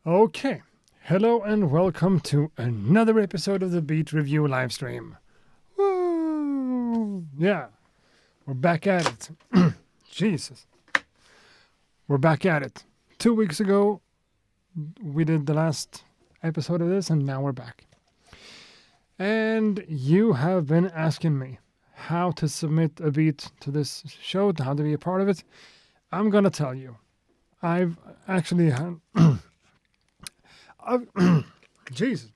Okay, hello and welcome to another episode of the Beat Review livestream. Woo! Yeah, we're back at it. Jesus. We're back at it. 2 weeks ago, we did the last episode of this, and now we're back. And you have been asking me how to submit a beat to this show, how to be a part of it. I'm gonna tell you. I've actually had... Jesus.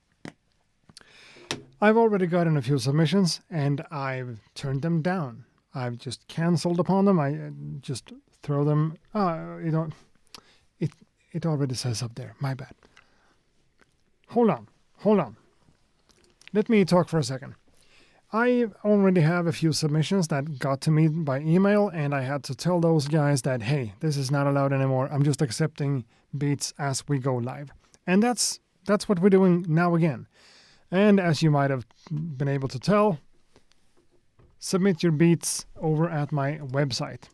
I've already gotten a few submissions and I've turned them down. I've just cancelled upon them. I just throw them. It already says up there. My bad. Hold on. Let me talk for a second. I already have a few submissions that got to me by email, and I had to tell those guys that, hey, this is not allowed anymore. I'm just accepting beats as we go live. And that's what we're doing now again. And as you might have been able to tell, submit your beats over at my website,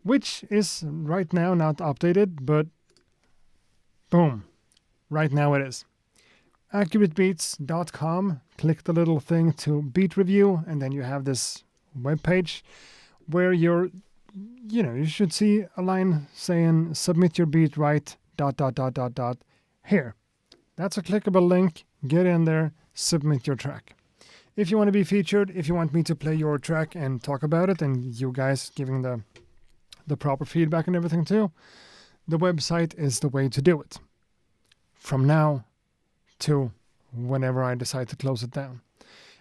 which is right now not updated, but boom, right now it is. AccurateBeats.com, click the little thing to beat review, and then you have this web page where you should see a line saying submit your beat right ... Here. That's a clickable link. Get in there, submit your track. If you want to be featured, if you want me to play your track and talk about it, and you guys giving the proper feedback and everything too, the website is the way to do it. From now to whenever I decide to close it down.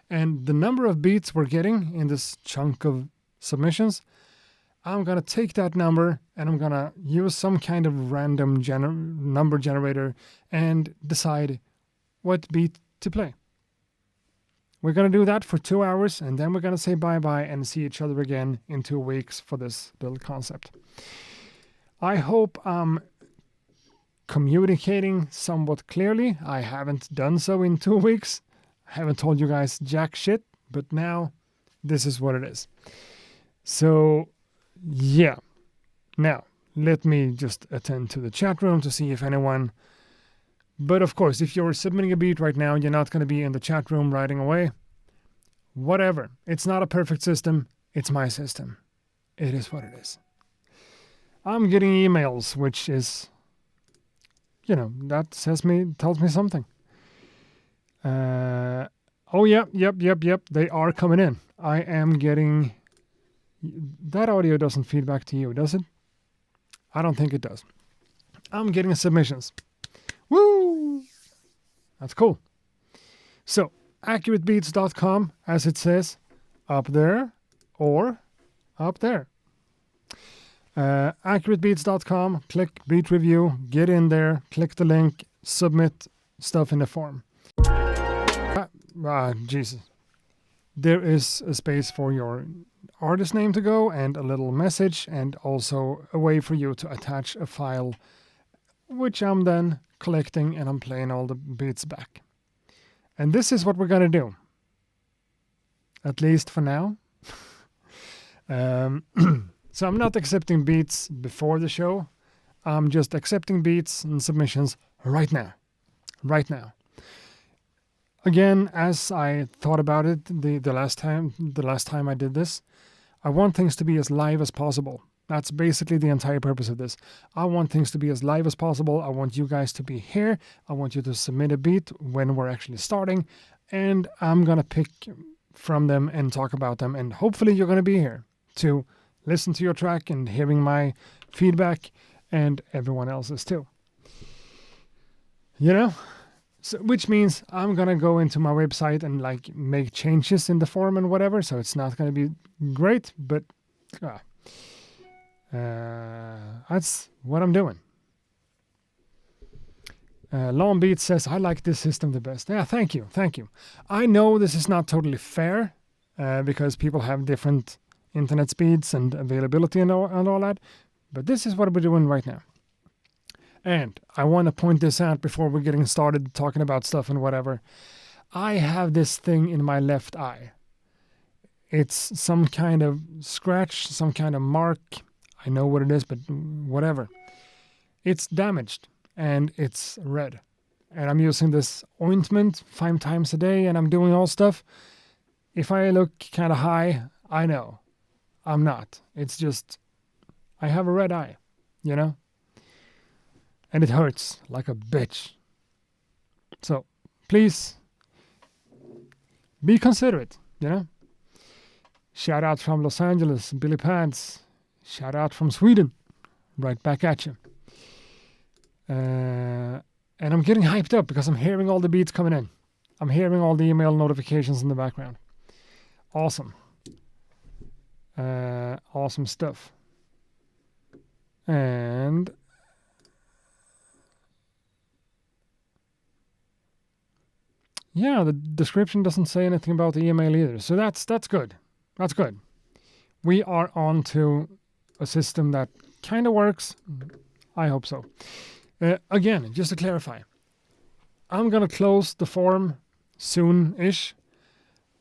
And the number of beats we're getting in this chunk of submissions, I'm going to take that number and I'm going to use some kind of random number generator and decide what beat to play. We're going to do that for 2 hours, and then we're going to say bye-bye and see each other again in 2 weeks for this little concept. I hope I'm communicating somewhat clearly. I haven't done so in 2 weeks. I haven't told you guys jack shit, but now this is what it is. So... yeah. Now, let me just attend to the chat room to see if anyone... But of course, if you're submitting a beat right now, you're not going to be in the chat room writing away. Whatever. It's not a perfect system. It's my system. It is what it is. I'm getting emails, which is... that tells me something. Yep. They are coming in. I am getting... That audio doesn't feed back to you, does it? I don't think it does. I'm getting submissions. Woo! That's cool. So, AccurateBeats.com, as it says, up there or up there. AccurateBeats.com, click Beat Review, get in there, click the link, submit stuff in the form. Jesus. There is a space for your artist name to go and a little message, and also a way for you to attach a file, which I'm then collecting, and I'm playing all the beats back. And this is what we're going to do. At least for now. So I'm not accepting beats before the show. I'm just accepting beats and submissions right now. Right now. Again, as I thought about it the last time I did this, I want things to be as live as possible. That's basically the entire purpose of this. I want things to be as live as possible. I want you guys to be here. I want you to submit a beat when we're actually starting, and I'm going to pick from them and talk about them, and hopefully you're going to be here to listen to your track and hearing my feedback, and everyone else's too. So, which means I'm going to go into my website and make changes in the form and whatever. So it's not going to be great, but that's what I'm doing. Long Beat says, I like this system the best. Yeah, thank you. I know this is not totally fair because people have different internet speeds and availability and all that. But this is what we're doing right now. And I want to point this out before we're getting started talking about stuff and whatever. I have this thing in my left eye. It's some kind of scratch, some kind of mark. I know what it is, but whatever. It's damaged. and it's red. And I'm using this ointment 5 times a day and I'm doing all stuff. If I look kind of high, I know. I'm not. It's just, I have a red eye, you know? And it hurts like a bitch. So, please, be considerate, you know? Shout out from Los Angeles, Billy Pants. Shout out from Sweden. Right back at you. And I'm getting hyped up because I'm hearing all the beats coming in. I'm hearing all the email notifications in the background. Awesome. Awesome stuff. And yeah, the description doesn't say anything about the email either. So that's good. That's good. We are on to a system that kind of works. I hope so. Again, just to clarify, I'm going to close the form soon-ish.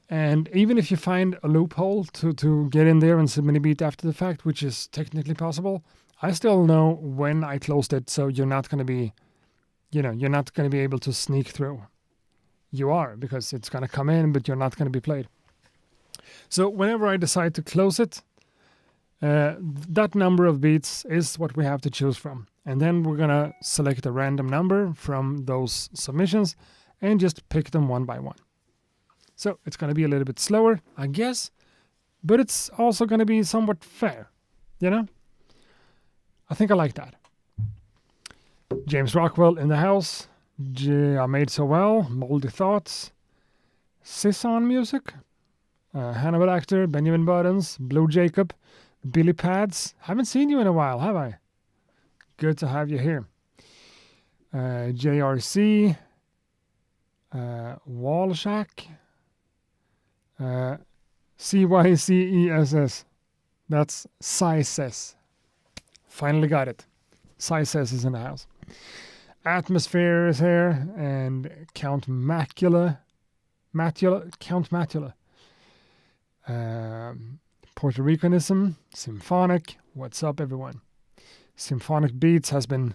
And even if you find a loophole to get in there and submit a beat after the fact, which is technically possible, I still know when I closed it, so you're not going to be, you're not going to be able to sneak through. You are, because it's going to come in, but you're not going to be played. So whenever I decide to close it, that number of beats is what we have to choose from. And then we're going to select a random number from those submissions and just pick them one by one. So it's going to be a little bit slower, I guess, but it's also going to be somewhat fair, you know? I think I like that. James Rockwell in the house. I Made So Well, Moldy Thoughts, Sisson Music, Hannibal Actor, Benjamin Buttons, Blue Jacob, Billy Pads. Haven't seen you in a while, have I? Good to have you here. JRC, Wall Shack, CYCESS. That's Cycess. Finally got it. Cycess is in the house. Atmosphere is here, and Count Macula. Count Matula. Puerto Ricanism, Symphonic. What's up, everyone? Symphonic Beats has been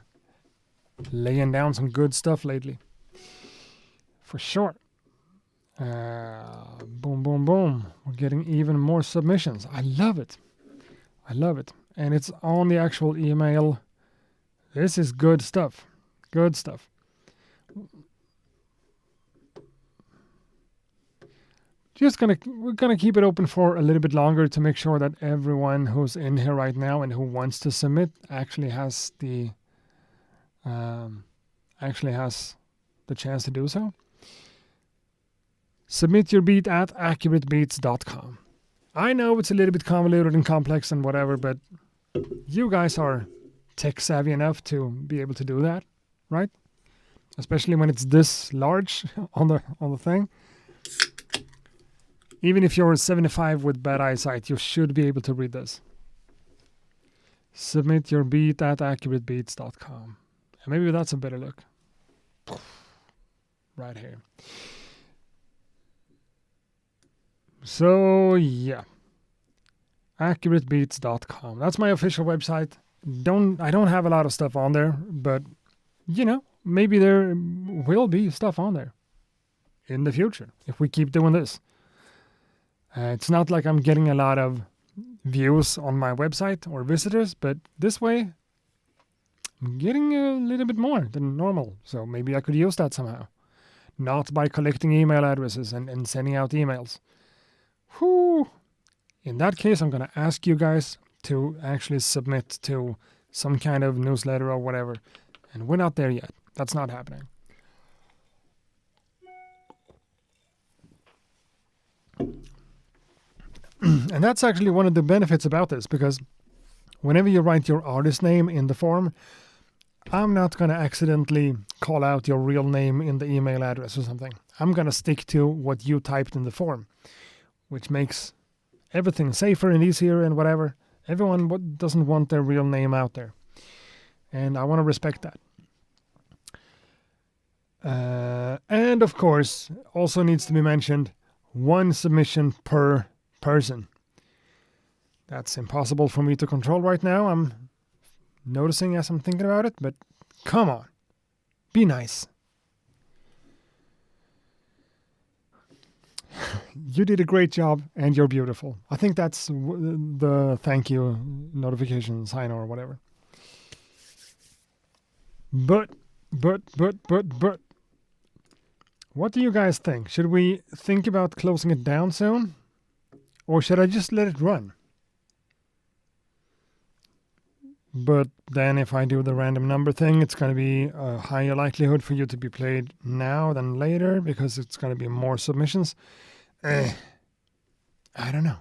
laying down some good stuff lately. For sure. Boom, boom, boom. We're getting even more submissions. I love it. I love it. And it's on the actual email. This is good stuff. Good stuff. We're gonna keep it open for a little bit longer to make sure that everyone who's in here right now and who wants to submit actually has the chance to do so. Submit your beat at accuratebeats.com. I know it's a little bit convoluted and complex and whatever, but you guys are tech savvy enough to be able to do that, right? Especially when it's this large on the thing. Even if you're 75 with bad eyesight, you should be able to read this. Submit your beat at accuratebeats.com. And maybe that's a better look. Right here. So, yeah. accuratebeats.com. That's my official website. I don't have a lot of stuff on there, but, maybe there will be stuff on there in the future if we keep doing this. It's not like I'm getting a lot of views on my website or visitors, but this way I'm getting a little bit more than normal. So maybe I could use that somehow. Not by collecting email addresses and sending out emails. Whew. In that case, I'm going to ask you guys to actually submit to some kind of newsletter or whatever. And we're not there yet. That's not happening. And that's actually one of the benefits about this, because whenever you write your artist name in the form, I'm not going to accidentally call out your real name in the email address or something. I'm going to stick to what you typed in the form, which makes everything safer and easier and whatever. Everyone doesn't want their real name out there. And I want to respect that. And of course, also needs to be mentioned, one submission per person. That's impossible for me to control right now. I'm noticing as I'm thinking about it, but come on. Be nice. You did a great job and you're beautiful. I think that's the thank you notification sign or whatever. But, what do you guys think? Should we think about closing it down soon? Or should I just let it run? But then if I do the random number thing, it's going to be a higher likelihood for you to be played now than later because it's going to be more submissions. I don't know.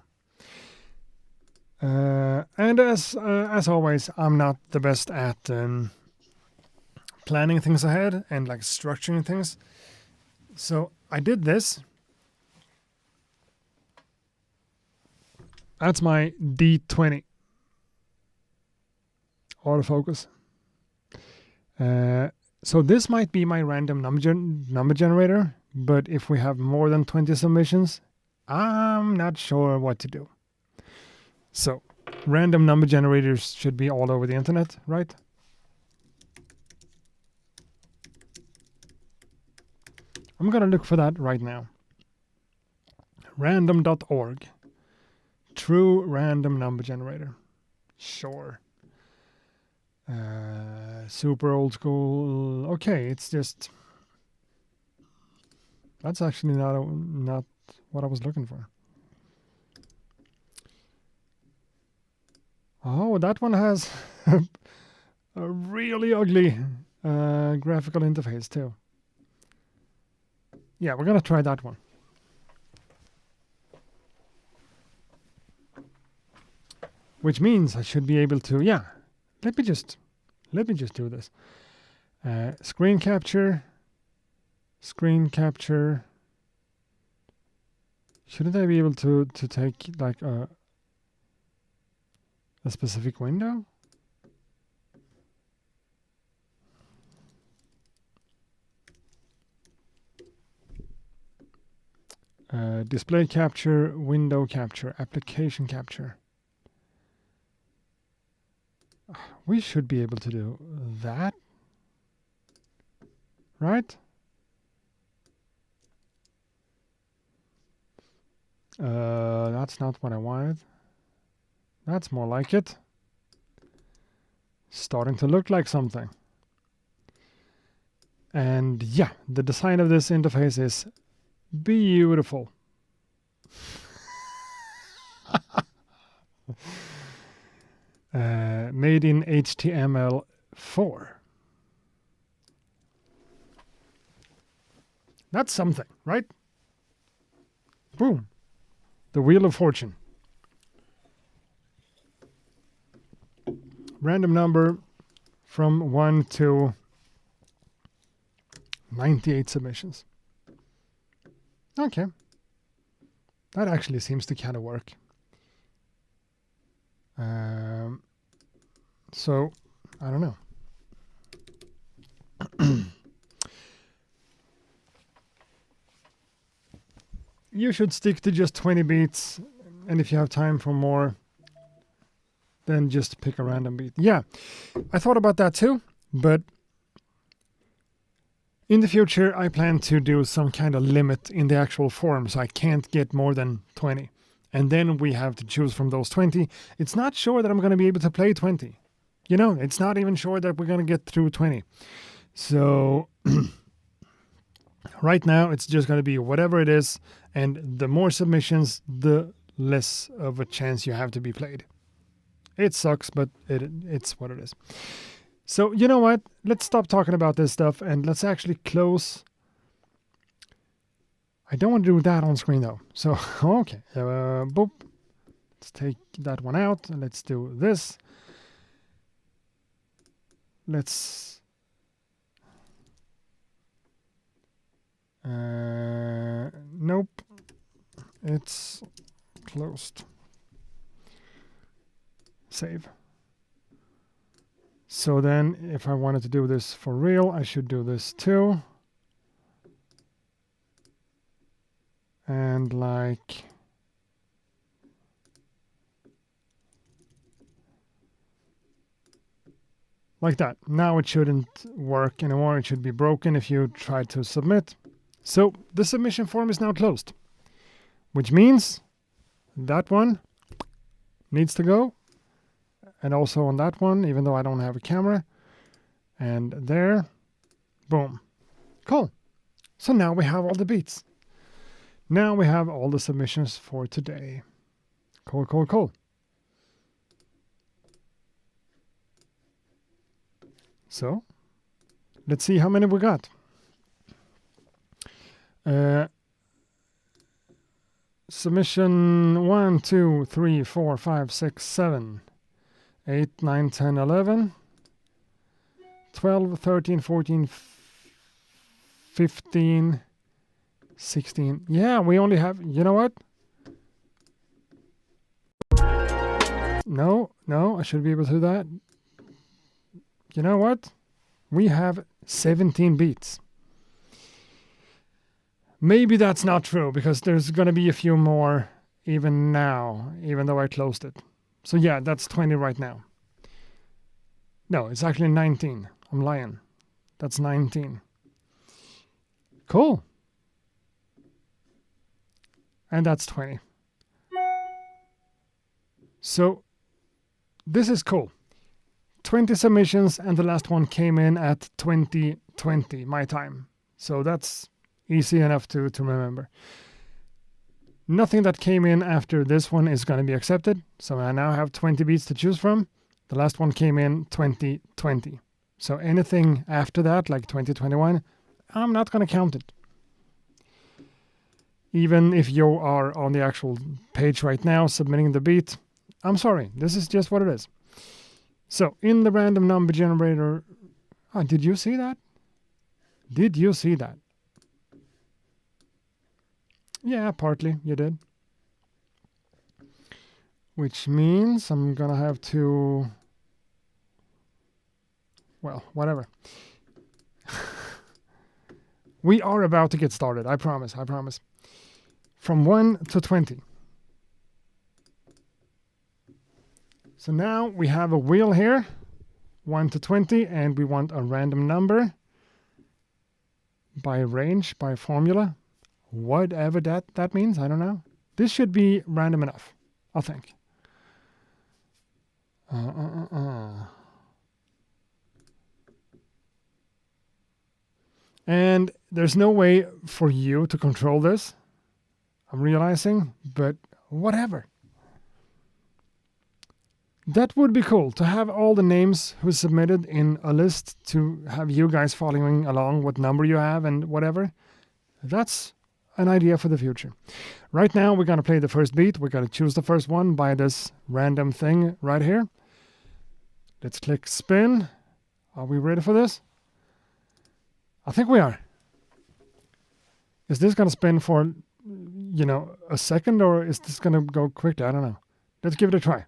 And as always, I'm not the best at planning things ahead and like structuring things. So I did this. That's my D20 autofocus. So this might be my random number generator, but if we have more than 20 submissions, I'm not sure what to do. So random number generators should be all over the internet, right? I'm going to look for that right now. Random.org. True random number generator. Sure. Super old school. Okay, it's just... That's actually not what I was looking for. Oh, that one has a really ugly graphical interface too. Yeah, we're going to try that one. Which means I should be able to, yeah, let me just do this. Screen capture. Shouldn't I be able to take like a specific window? Display capture, window capture, application capture. We should be able to do that, right? That's not what I wanted. That's more like it. Starting to look like something. And yeah, the design of this interface is beautiful. Made in HTML4. That's something, right? Boom. The Wheel of Fortune. Random number from 1 to 98 submissions. Okay. That actually seems to kind of work. So, I don't know. You should stick to just 20 beats, and if you have time for more, then just pick a random beat. Yeah, I thought about that too, but in the future I plan to do some kind of limit in the actual form, so I can't get more than 20. And then we have to choose from those 20. It's not sure that I'm going to be able to play 20. You know, it's not even sure that we're going to get through 20. So right now it's just going to be whatever it is, and the more submissions, the less of a chance you have to be played. It sucks, but it's what it is. So you know what? Let's stop talking about this stuff and let's actually close. I don't want to do that on screen though. So, okay. Boop. Let's take that one out and let's do this. Let's... nope. It's closed. Save. So then if I wanted to do this for real, I should do this too. And like... Like that. Now it shouldn't work anymore. It should be broken if you try to submit. So the submission form is now closed, which means that one needs to go. And also on that one, even though I don't have a camera. And there, boom. Cool. So now we have all the beats. Now we have all the submissions for today. Cool, cool, cool. So, let's see how many we got. Submission 1, 2, 3, 4, 5, 6, 7, 8, 9, 10, 11, 12, 13, 14, 15, 16. Yeah, we only have, you know what? No, I should be able to do that. You know what? We have 17 beats. Maybe that's not true because there's going to be a few more even now, even though I closed it. So yeah, that's 20 right now. No, it's actually 19. I'm lying. That's 19. Cool. And that's 20. So this is cool. 20 submissions and the last one came in at 20:20 my time. So that's easy enough to remember. Nothing that came in after this one is going to be accepted. So I now have 20 beats to choose from. The last one came in 2020. So anything after that, like 2021, I'm not going to count it. Even if you are on the actual page right now submitting the beat, I'm sorry, this is just what it is. So in the random number generator, did you see that? Did you see that? Yeah, partly you did. Which means I'm gonna have to, well, whatever. We are about to get started, I promise. From 1 to 20. So now we have a wheel here, 1 to 20, and we want a random number by range, by formula. Whatever that means, I don't know. This should be random enough, I think. And there's no way for you to control this, I'm realizing, but whatever. That would be cool, to have all the names who submitted in a list, to have you guys following along what number you have and whatever. That's an idea for the future. Right now, we're going to play the first beat. We're going to choose the first one by this random thing right here. Let's click spin. Are we ready for this? I think we are. Is this going to spin for, a second, or is this going to go quickly? I don't know. Let's give it a try.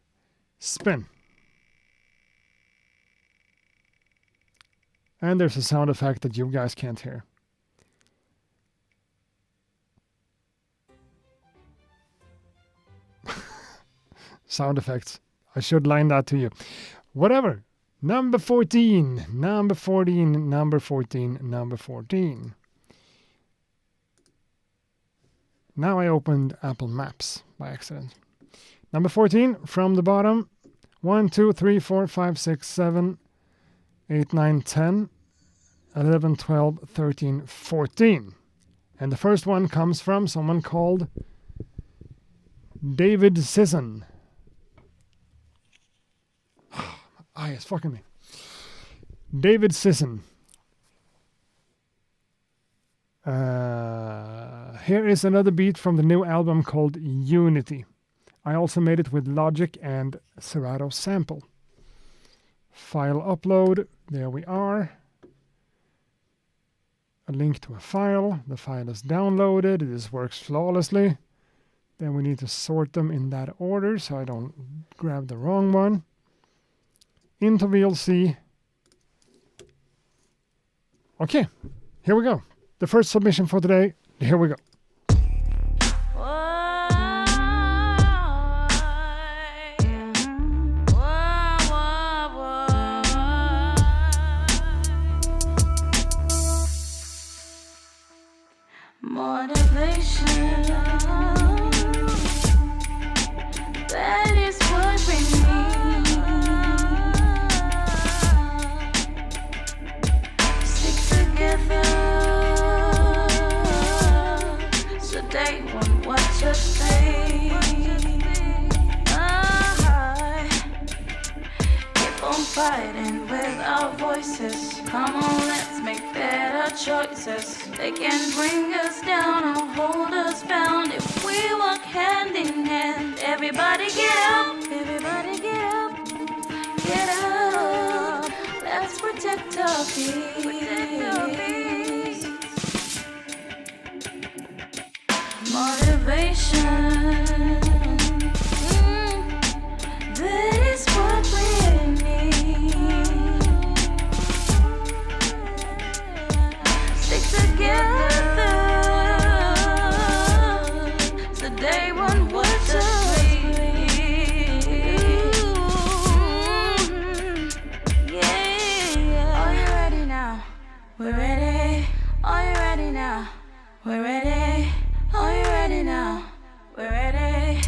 Spin. And there's a sound effect that you guys can't hear. Sound effects. I should line that to you. Whatever. Number 14. Number 14. Number 14. Number 14. Now I opened Apple Maps by accident. Number 14 from the bottom. 1, 2, 3, 4, 5, 6, 7, 8, 9, 10, 11, 12, 13, 14. And the first one comes from someone called David Sisson. My eye is fucking me. David Sisson. Here is another beat from the new album called Unity. I also made it with Logic and Serato Sample. File upload. There we are. A link to a file. The file is downloaded. This works flawlessly. Then we need to sort them in that order so I don't grab the wrong one. Into VLC. Okay, here we go. The first submission for today. Here we go. motivation. That is what we need. Stick together so they won't watch us fade. Keep on fighting with our voices. Come on, let's make better choices. They can bring us down or hold us bound if we walk hand in hand. Everybody get up, everybody get up, get up. Let's protect our peace. Motivation. That is what we need. Stick together so they won't watch us bleed. Yeah. Are you ready now? We're ready. Are you ready now? We're ready. Are you ready now? We're ready.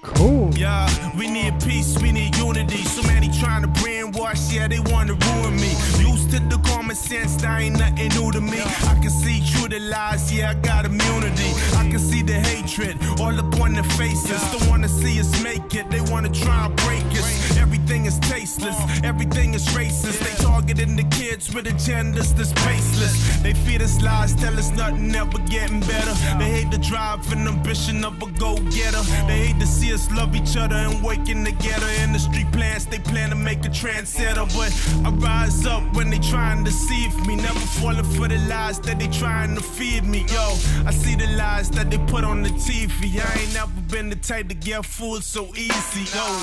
Cool. Yeah, we need peace, we need unity. So many trying to brainwash, yeah, they want to ruin me. Used to the common sense, that ain't nothing new to me. I can see through the lies, yeah, I got immunity. I can see the hatred all up on their faces. Don't want to see us make it, they want to try and break us. Everything is tasteless, everything is racist. They targeting the kids with agendas that's baseless. They feed us lies, tell us nothing ever getting better. They hate the drive and ambition of a go-getter. They hate to see us love each other and working together. In the street plans, they plan to make a trendsetter. But I rise up when they try and deceive me. Never falling for the lies that they trying to feed me. Yo, I see the lies that they put on the TV. I ain't never been the type to get fooled so easy. Yo.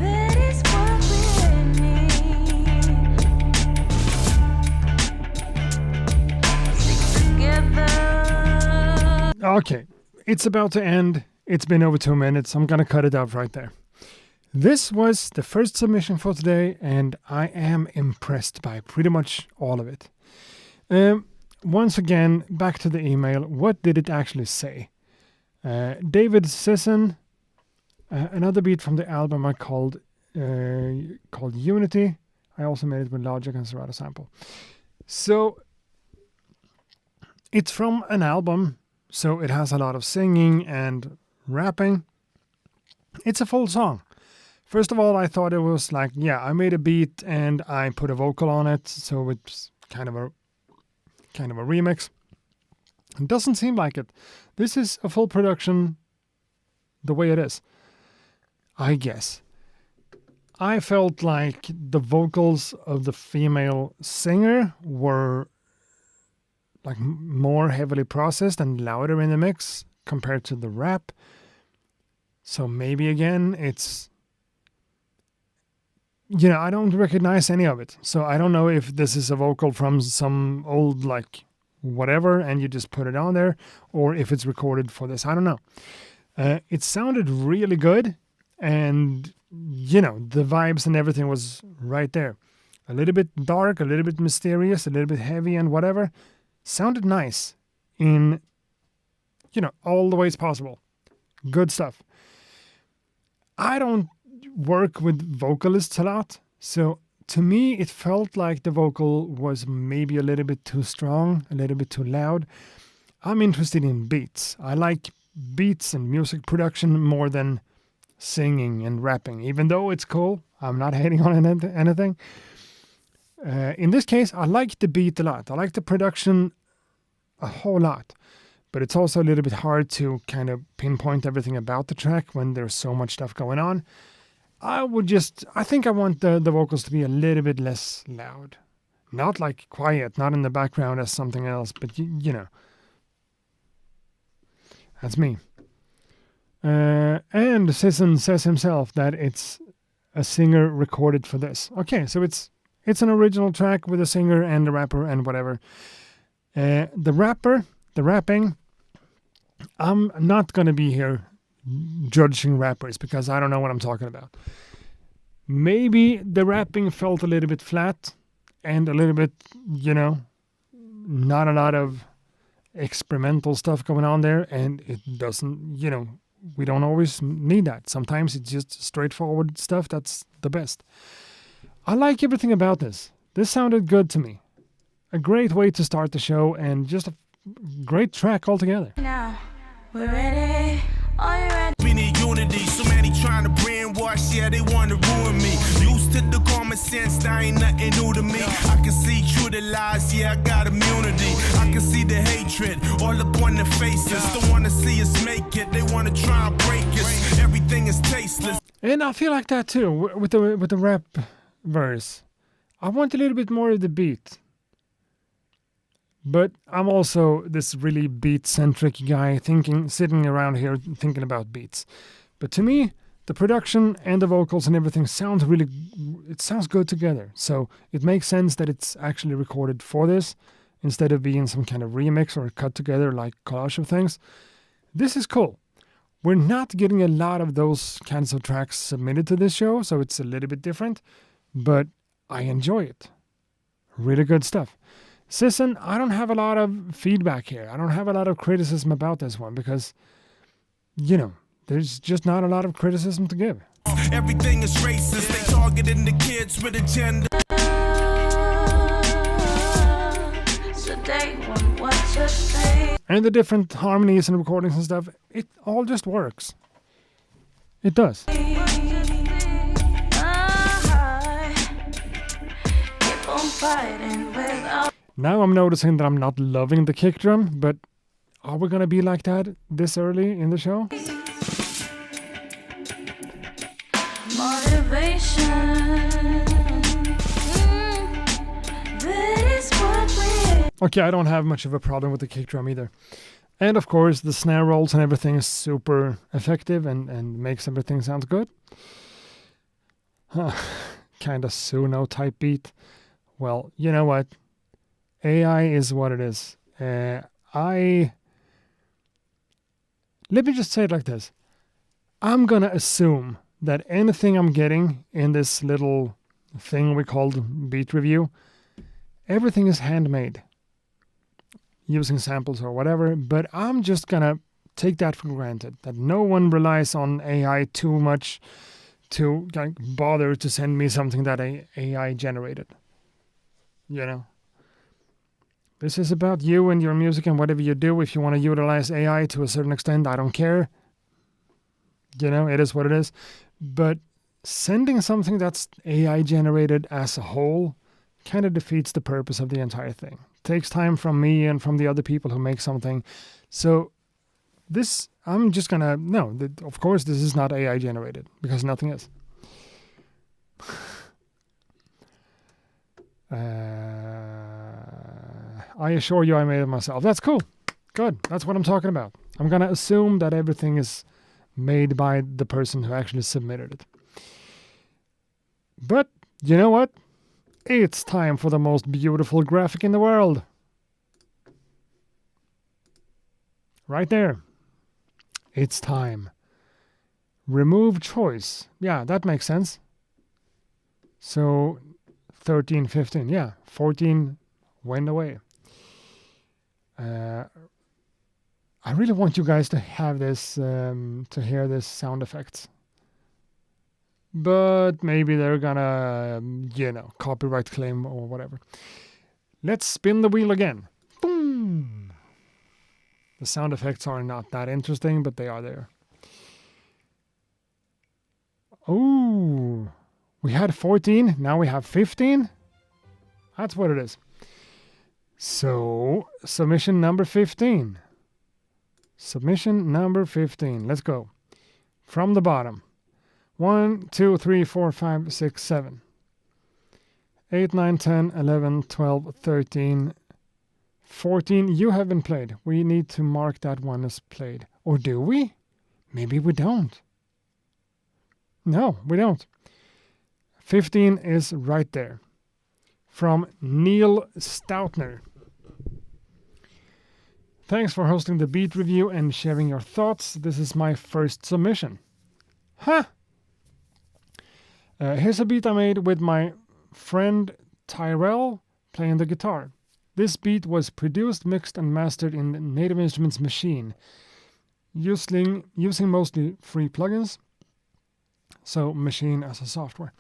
That is what we need. Stick together. Okay, it's about to end. It's been over 2 minutes. I'm gonna cut it out right there. This was the first submission for today, and I am impressed by pretty much all of it. Once again, back to the email. What did it actually say? David Sisson, another beat from the album I called Unity. I also made it with Logic and Serato sample. So it's from an album, so it has a lot of singing and rapping. It's a full song. First of all, I thought it was like, yeah, I made a beat and I put a vocal on it, so it's kind of a remix. It doesn't seem like it. This is a full production the way it is, I guess. I felt like the vocals of the female singer were like more heavily processed and louder in the mix compared to the rap. So maybe again, it's, I don't recognize any of it. So I don't know if this is a vocal from some old, like, whatever, and you just put it on there, or if it's recorded for this. I don't know. It sounded really good, and, the vibes and everything was right there. A little bit dark, a little bit mysterious, a little bit heavy and whatever. Sounded nice in, all the ways possible. Good stuff. I don't work with vocalists a lot, so to me it felt like the vocal was maybe a little bit too strong, a little bit too loud. I'm interested in beats. I like beats and music production more than singing and rapping, even though it's cool. I'm not hating on anything. In this case, I like the beat a lot. I like the production a whole lot. But it's also a little bit hard to kind of pinpoint everything about the track when there's so much stuff going on. I think I want the vocals to be a little bit less loud. Not like quiet, not in the background as something else, but That's me. And Sisson says himself that it's a singer recorded for this. Okay, so it's an original track with a singer and a rapper and whatever. The rapping, I'm not going to be here judging rappers because I don't know what I'm talking about. Maybe the rapping felt a little bit flat and a little bit, not a lot of experimental stuff going on there, and it doesn't, we don't always need that. Sometimes it's just straightforward stuff that's the best. I like everything about this. This sounded good to me. A great way to start the show, and just a great track altogether. Now, we're ready. Are you ready? We need unity, so many trying to brainwash, yeah, they want to ruin me. Used to the common sense, that ain't nothing new to me. I can see through the lies, yeah, I got immunity. I can see the hatred all up on their faces. Don't want to see us make it, they want to try and break us. Everything is tasteless. And I feel like that too, with the rap verse. I want a little bit more of the beat. But I'm also this really beat-centric guy sitting around here thinking about beats. But to me, the production and the vocals and everything sounds good together. So it makes sense that it's actually recorded for this, instead of being some kind of remix or cut together like collage of things. This is cool. We're not getting a lot of those kinds of tracks submitted to this show, so it's a little bit different. But I enjoy it. Really good stuff. Sisson, I don't have a lot of feedback here. I don't have a lot of criticism about this one because, there's just not a lot of criticism to give. Everything is racist. They targeting the kids with agenda. So they want what to say. And the different harmonies and recordings and stuff, it all just works. It does. Keep on fighting without. Now I'm noticing that I'm not loving the kick drum, but are we going to be like that this early in the show? Motivation. That is what we. Okay, I don't have much of a problem with the kick drum either. And of course, the snare rolls and everything is super effective and makes everything sound good. Kind of Suno type beat. Well, you know what? AI is what it is. Let me just say it like this. I'm going to assume that anything I'm getting in this little thing we called beat review, everything is handmade using samples or whatever, but I'm just going to take that for granted, that no one relies on AI too much to bother to send me something that AI generated. This is about you and your music and whatever you do. If you want to utilize AI to a certain extent, I don't care. It is what it is. But sending something that's AI generated as a whole kind of defeats the purpose of the entire thing. Takes time from me and from the other people who make something. So this, I'm just going to, no, of course this is not AI generated, because nothing is. I assure you I made it myself. That's cool. Good. That's what I'm talking about. I'm going to assume that everything is made by the person who actually submitted it. But, you know what? It's time for the most beautiful graphic in the world. Right there. It's time. Remove choice. Yeah, that makes sense. So, 13, 15. Yeah, 14 went away. I really want you guys to have this, to hear this sound effects. But maybe they're gonna, copyright claim or whatever. Let's spin the wheel again. Boom! The sound effects are not that interesting, but they are there. Oh, we had 14, now we have 15. That's what it is. So, submission number 15. Submission number 15. Let's go. From the bottom. 1, 2, 3, 4, 5, 6, 7. 8, 9, 10, 11, 12, 13, 14. You have been played. We need to mark that one as played. Or do we? Maybe we don't. No, we don't. 15 is right there. From Neil Stoutner. Thanks for hosting the beat review and sharing your thoughts. This is my first submission. Huh? Here's a beat I made with my friend Tyrell playing the guitar. This beat was produced, mixed, and mastered in Native Instruments Machine, using mostly free plugins, so Machine as a software.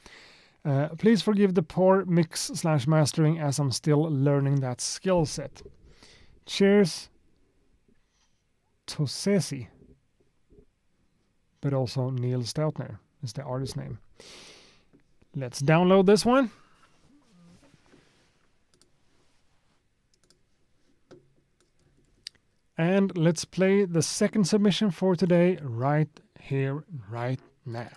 Please forgive the poor mix/mastering as I'm still learning that skill set. Cheers, Tosesi, but also Neil Stoutner is the artist name. Let's download this one. And let's play the second submission for today right here, right now.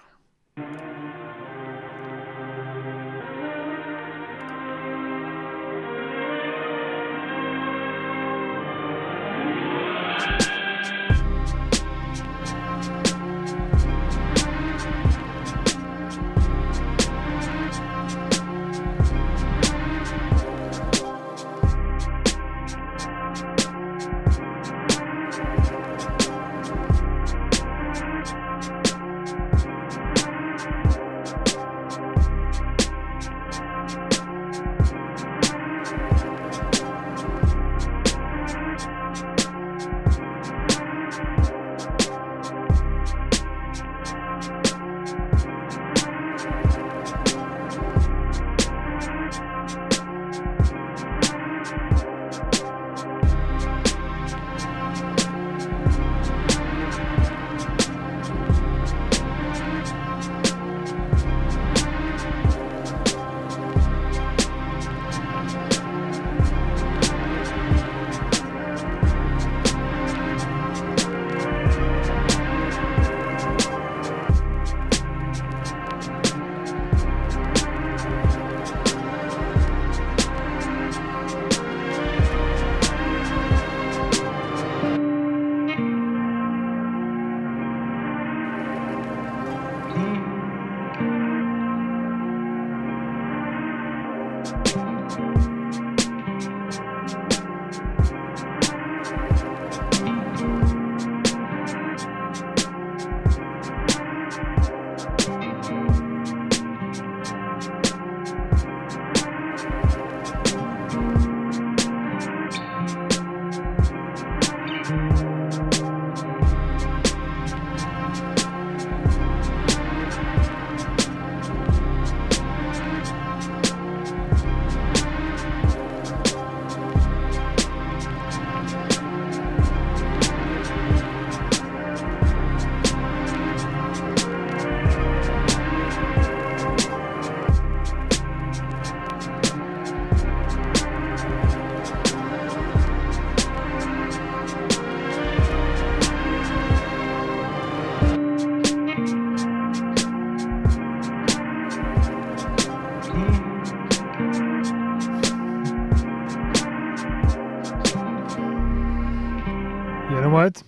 You know what?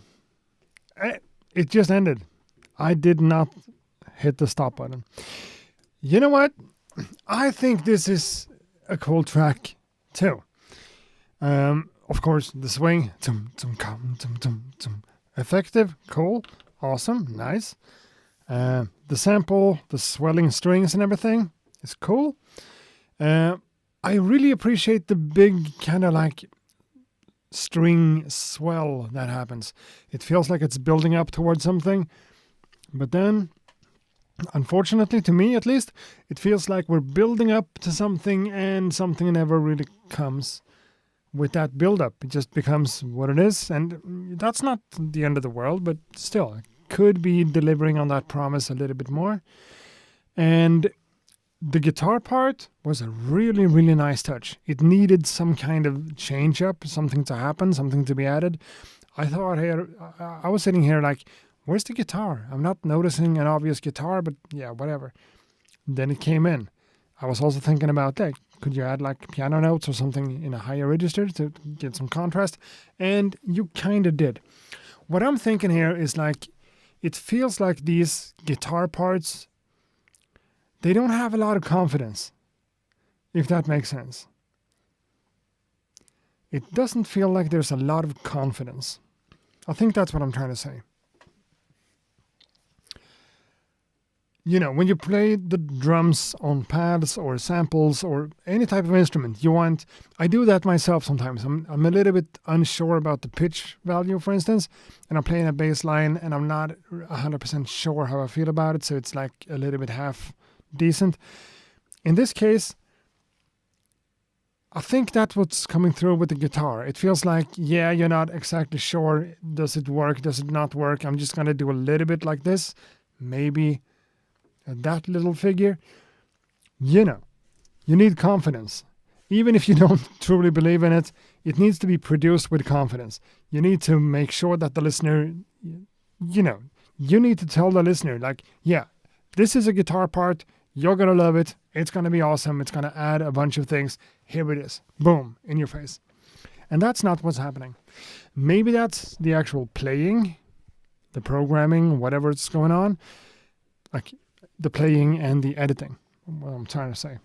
It just ended. I did not hit the stop button. You know what? I think this is a cool track too. Of course, the swing, effective, cool, awesome, nice. The sample, the swelling strings and everything is cool. I really appreciate the big kind of like string swell that happens. It feels like it's building up towards something, but then, unfortunately to me at least, it feels like we're building up to something and something never really comes with that build-up. It just becomes what it is, and that's not the end of the world, but still, it could be delivering on that promise a little bit more. And the guitar part was a really, really nice touch. It needed some kind of change up, something to happen, something to be added. I thought here, I was sitting here like, where's the guitar? I'm not noticing an obvious guitar, but yeah, whatever. Then it came in. I was also thinking about that. Could you add like piano notes or something in a higher register to get some contrast? And you kind of did. What I'm thinking here is like, it feels like these guitar parts, they don't have a lot of confidence, if that makes sense. It doesn't feel like there's a lot of confidence. I think that's what I'm trying to say. when you play the drums on pads or samples or any type of instrument, I do that myself sometimes. I'm a little bit unsure about the pitch value, for instance, and I'm playing a bass line and I'm not 100% sure how I feel about it, so it's like a little bit half decent. In this case, I think that's what's coming through with the guitar. It feels like, you're not exactly sure. Does it work? Does it not work? I'm just going to do a little bit like this. Maybe that little figure. You need confidence. Even if you don't truly believe in it, it needs to be produced with confidence. You need to make sure that the listener, you need to tell the listener, like, this is a guitar part. You're going to love it. It's going to be awesome. It's going to add a bunch of things. Here it is. Boom, in your face. And that's not what's happening. Maybe that's the actual playing, the programming, whatever's going on. Like the playing and the editing, what I'm trying to say.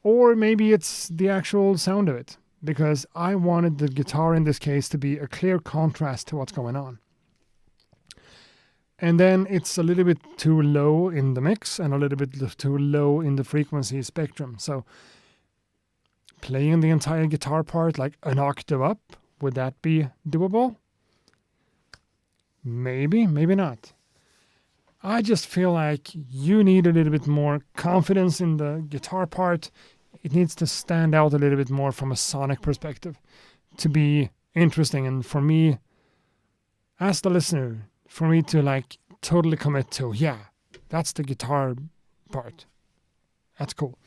Or maybe it's the actual sound of it, because I wanted the guitar in this case to be a clear contrast to what's going on. And then it's a little bit too low in the mix and a little bit too low in the frequency spectrum. So playing the entire guitar part like an octave up, would that be doable? Maybe, maybe not. I just feel like you need a little bit more confidence in the guitar part. It needs to stand out a little bit more from a sonic perspective to be interesting. And for me, as the listener, for me to like totally commit to, that's the guitar part. That's cool.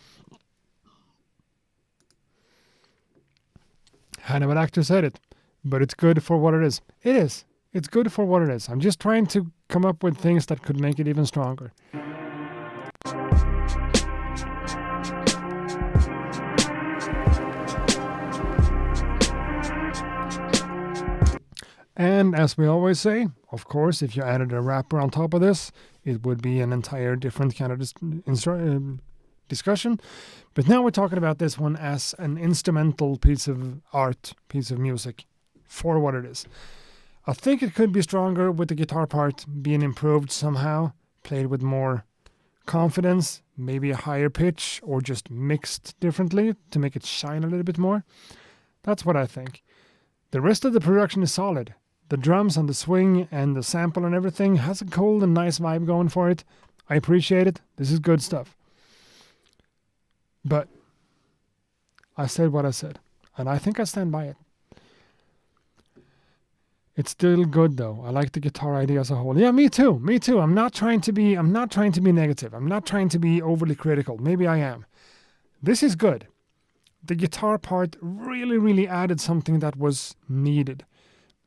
Hannibal Lecter said it, but it's good for what it is. It is. It's good for what it is. I'm just trying to come up with things that could make it even stronger. And as we always say, of course, if you added a rapper on top of this, it would be an entire different kind of discussion. But now we're talking about this one as an instrumental piece of art, piece of music, for what it is. I think it could be stronger with the guitar part being improved somehow, played with more confidence, maybe a higher pitch, or just mixed differently to make it shine a little bit more. That's what I think. The rest of the production is solid. The drums and the swing and the sample and everything has a cool and nice vibe going for it. I appreciate it. This is good stuff. But I said what I said, and I think I stand by it. It's still good though. I like the guitar idea as a whole. Yeah, me too. Me too. I'm not trying to be negative. I'm not trying to be overly critical. Maybe I am. This is good. The guitar part really, really added something that was needed.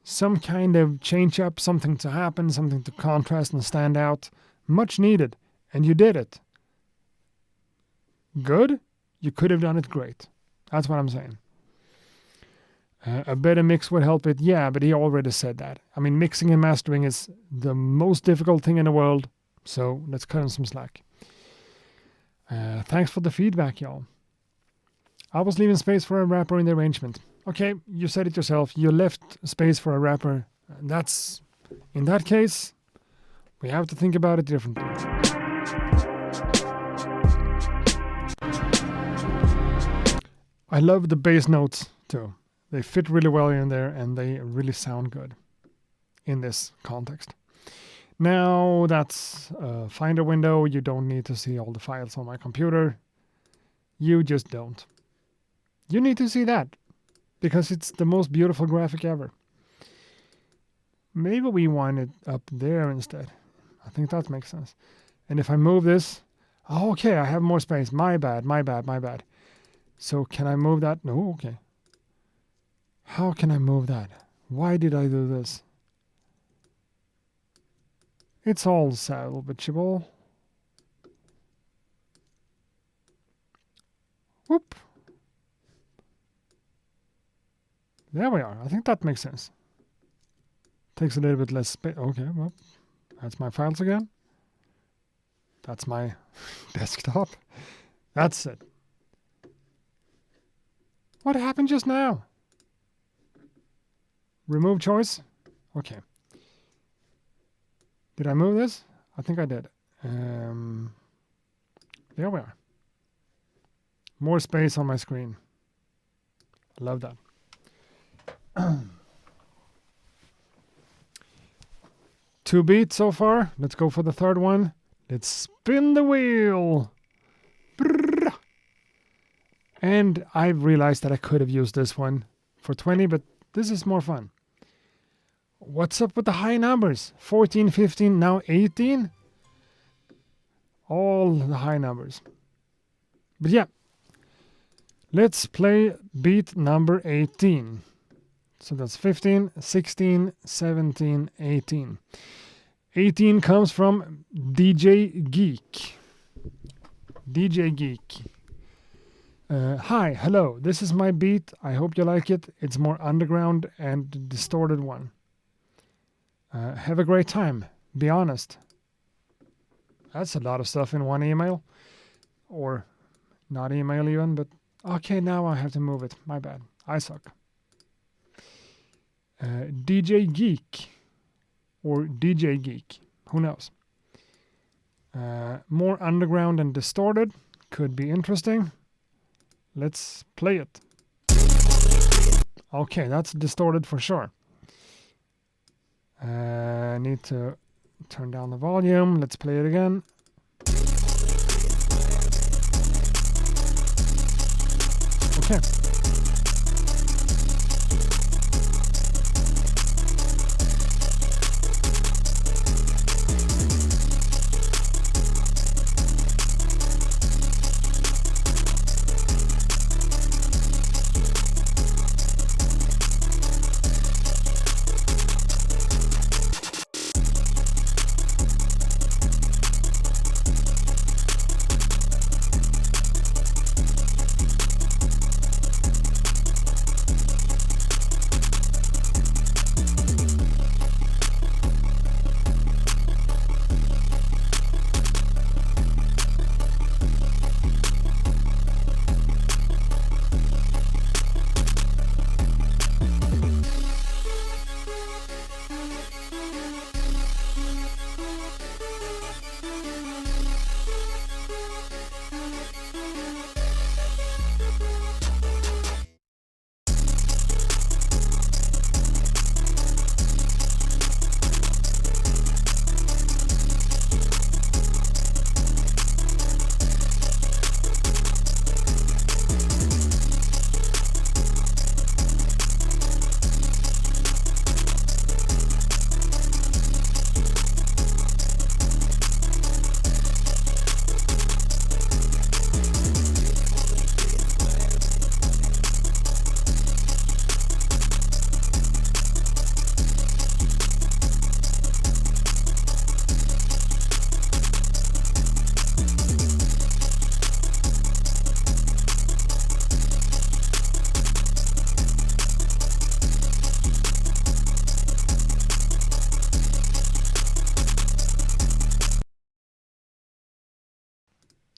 Some kind of change up, something to happen, something to contrast and stand out. Much needed. And you did it. Good? You could have done it great. That's what I'm saying. A better mix would help it. Yeah, but he already said that. I mean, mixing and mastering is the most difficult thing in the world. So let's cut him some slack. Thanks for the feedback, y'all. I was leaving space for a rapper in the arrangement. Okay, you said it yourself. You left space for a rapper. That's, in that case, we have to think about it differently. I love the bass notes too. They fit really well in there and they really sound good in this context. Now that's a Finder window. You don't need to see all the files on my computer. You just don't. You need to see that because it's the most beautiful graphic ever. Maybe we want it up there instead. I think that makes sense. And if I move this, okay, I have more space. My bad. So can I move that? No, okay. How can I move that? Why did I do this? It's all salvageable. Whoop. There we are. I think that makes sense. Takes a little bit less space. Okay, well, that's my files again. That's my desktop. That's it. What happened just now? Remove choice? Okay. Did I move this? I think I did. There we are. More space on my screen. Love that. 2 beats so far. Let's go for the third one. Let's spin the wheel. Brrr. And I realized that I could have used this one for 20, but this is more fun. What's up with the high numbers? 14, 15, now 18? All the high numbers. But yeah, let's play beat number 18. So that's 15, 16, 17, 18. 18 comes from DJ Geek. DJ Geek. Hi, hello, this is my beat. I hope you like it. It's more underground and distorted one. Have a great time. Be honest. That's a lot of stuff in one email. Or not email even, but okay, now I have to move it. My bad. I suck. DJ Geek. Or DJ Geek. Who knows? More underground and distorted. Could be interesting. Let's play it. Okay, that's distorted for sure. Need to turn down the volume. Let's play it again. Okay.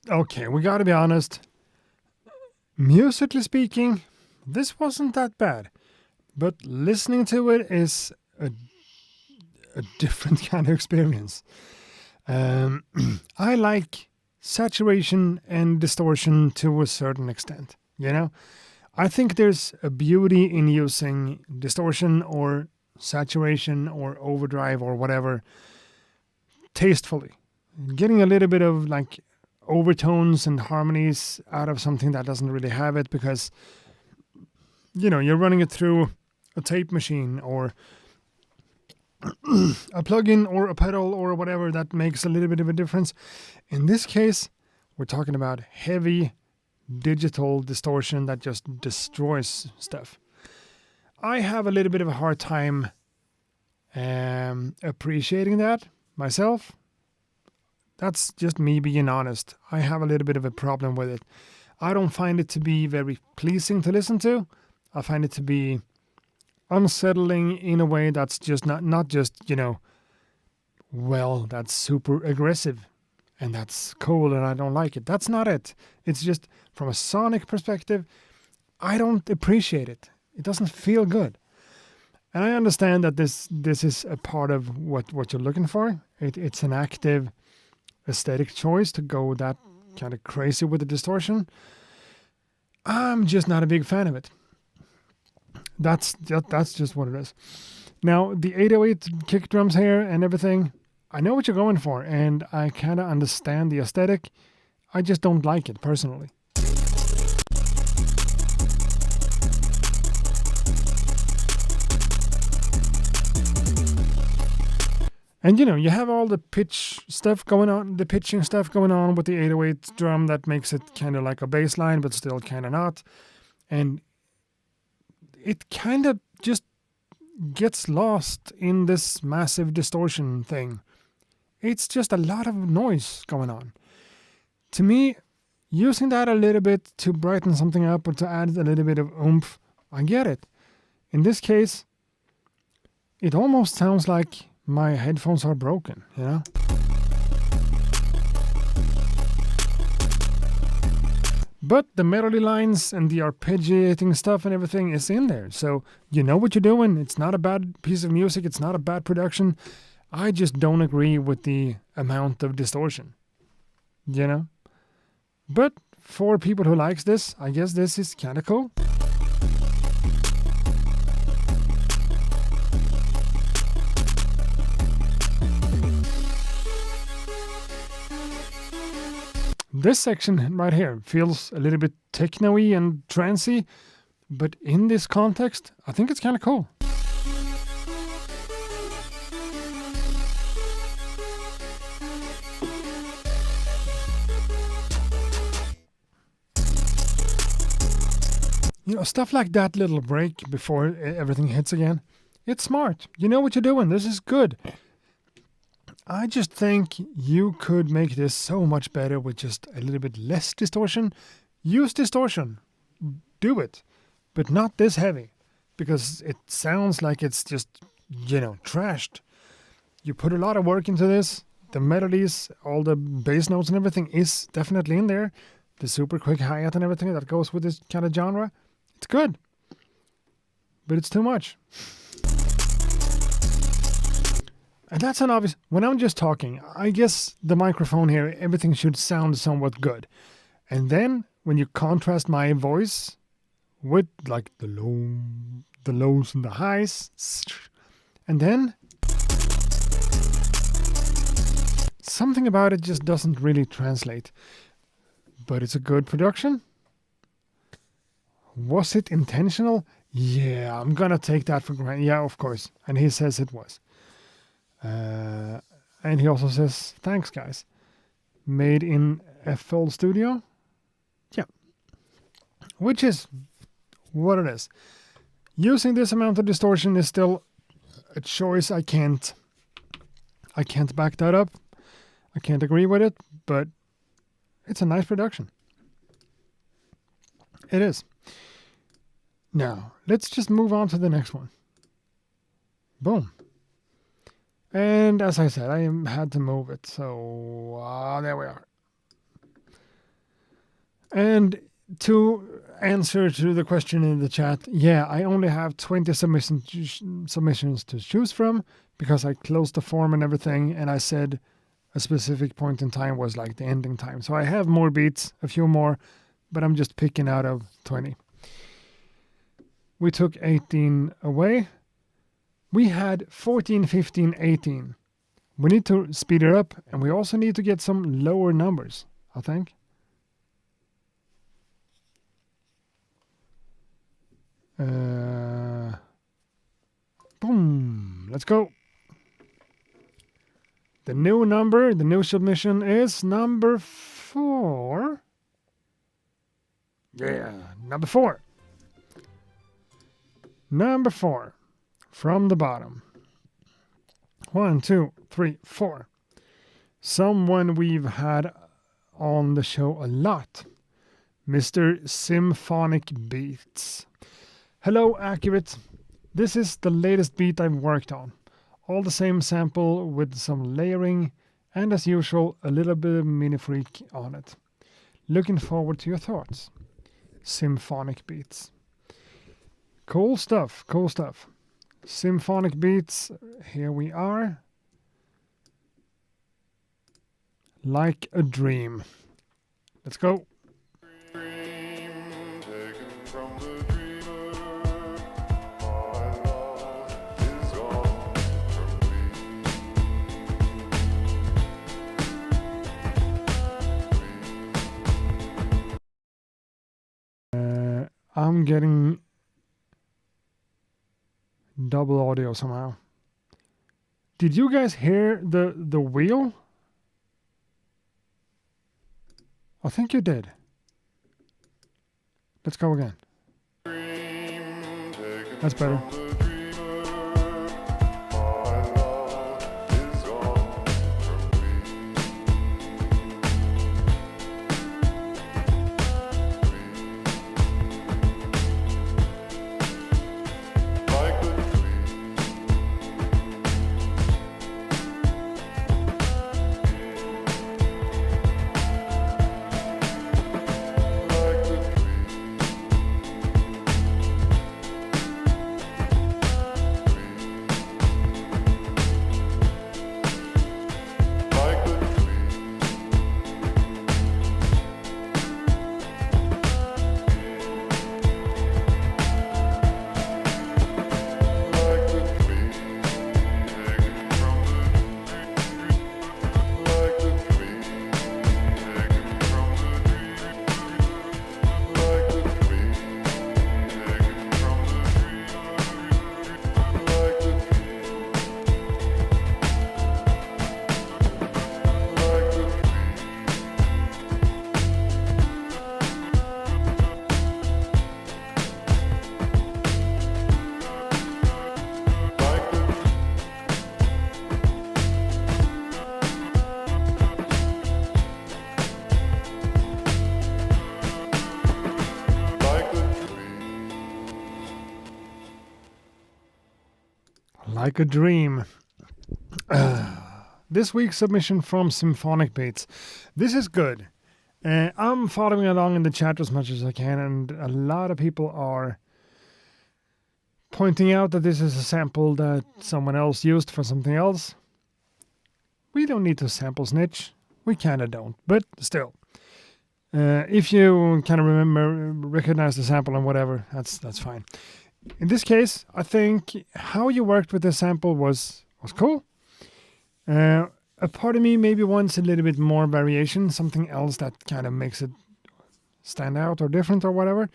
Okay, we gotta be honest. Musically speaking, this wasn't that bad. But listening to it is a different kind of experience. I like saturation and distortion to a certain extent, you know? I think there's a beauty in using distortion or saturation or overdrive or whatever tastefully. Getting a little bit of like overtones and harmonies out of something that doesn't really have it, because you know, you're running it through a tape machine or a plugin or a pedal or whatever that makes a little bit of a difference. In this case, we're talking about heavy digital distortion that just destroys stuff. I have a little bit of a hard time appreciating that myself. That's just me being honest. I have a little bit of a problem with it. I don't find it to be very pleasing to listen to. I find it to be unsettling in a way that's just not just, you know, well, that's super aggressive and that's cool and I don't like it. That's not it. It's just from a sonic perspective, I don't appreciate it. It doesn't feel good. And I understand that this is a part of what you're looking for. It's an active aesthetic choice to go that kind of crazy with the distortion. I'm just not a big fan of it. That's just what it is. Now, the 808 kick drums here and everything, I know what you're going for, and I kind of understand the aesthetic. I just don't like it, personally. And you have all the pitch stuff going on, the pitching stuff going on with the 808 drum that makes it kind of like a bass line, but still kind of not. And it kind of just gets lost in this massive distortion thing. It's just a lot of noise going on. To me, using that a little bit to brighten something up or to add a little bit of oomph, I get it. In this case, it almost sounds like my headphones are broken, But the melody lines and the arpeggiating stuff and everything is in there. So you know what you're doing. It's not a bad piece of music. It's not a bad production. I just don't agree with the amount of distortion. But for people who likes this, I guess this is kind of cool. This section right here feels a little bit techno-y and trancey, but in this context, I think it's kind of cool. Stuff like that little break before everything hits again, it's smart. You know what you're doing. This is good. I just think you could make this so much better with just a little bit less distortion. Use distortion. Do it. But not this heavy. Because it sounds like it's just, trashed. You put a lot of work into this. The melodies, all the bass notes and everything is definitely in there. The super quick hi-hat and everything that goes with this kind of genre. It's good. But it's too much. And that's an obvious. When I'm just talking, I guess the microphone here, everything should sound somewhat good. And then when you contrast my voice with like the lows and the highs, and then something about it just doesn't really translate. But it's a good production. Was it intentional? Yeah, I'm gonna take that for granted. Yeah, of course. And he says it was. And he also says, thanks, guys. Made in FL Studio. Yeah. Which is what it is. Using this amount of distortion is still a choice. I can't back that up. I can't agree with it, but it's a nice production. It is. Now, let's just move on to the next one. Boom. And as I said, I had to move it, so there we are. And to answer to the question in the chat, yeah, I only have 20 submissions to choose from because I closed the form and everything, and I said a specific point in time was like the ending time. So I have more beats, a few more, but I'm just picking out of 20. We took 18 away. We had 14, 15, 18. We need to speed it up, and we also need to get some lower numbers, I think. Boom. Let's go. The new submission is number 4. Yeah, number 4. Number 4. From the bottom. 1, 2, 3, 4. Someone we've had on the show a lot. Mr. Symphonic Beats. Hello, Accurate. This is the latest beat I've worked on. All the same sample with some layering and as usual a little bit of mini freak on it. Looking forward to your thoughts. Symphonic Beats. Cool stuff, cool stuff. Symphonic Beats, here we are. Like a Dream. Let's go. I'm getting double audio somehow. Did you guys hear the wheel? I think you did. Let's go again. That's better. Like a Dream. This week's submission from Symphonic Beats. This is good. I'm following along in the chat as much as I can, and a lot of people are pointing out that this is a sample that someone else used for something else. We don't need to sample snitch. We kind of don't, but still. If you kind of recognize the sample and whatever, that's fine. In this case, I think how you worked with the sample was cool. A part of me maybe wants a little bit more variation, something else that kind of makes it stand out or different or whatever.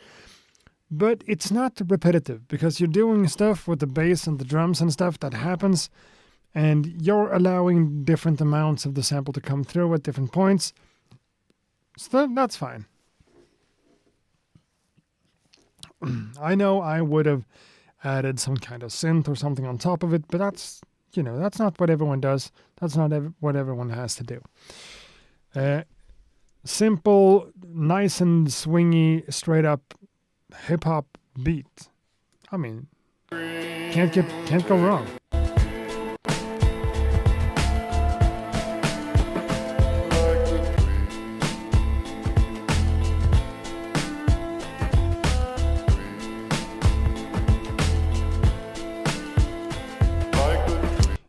But it's not repetitive because you're doing stuff with the bass and the drums and stuff that happens, and you're allowing different amounts of the sample to come through at different points. So that's fine. I know I would have added some kind of synth or something on top of it, but that's not what everyone does. That's not what everyone has to do. Simple, nice and swingy, straight up hip hop beat. I mean, can't go wrong.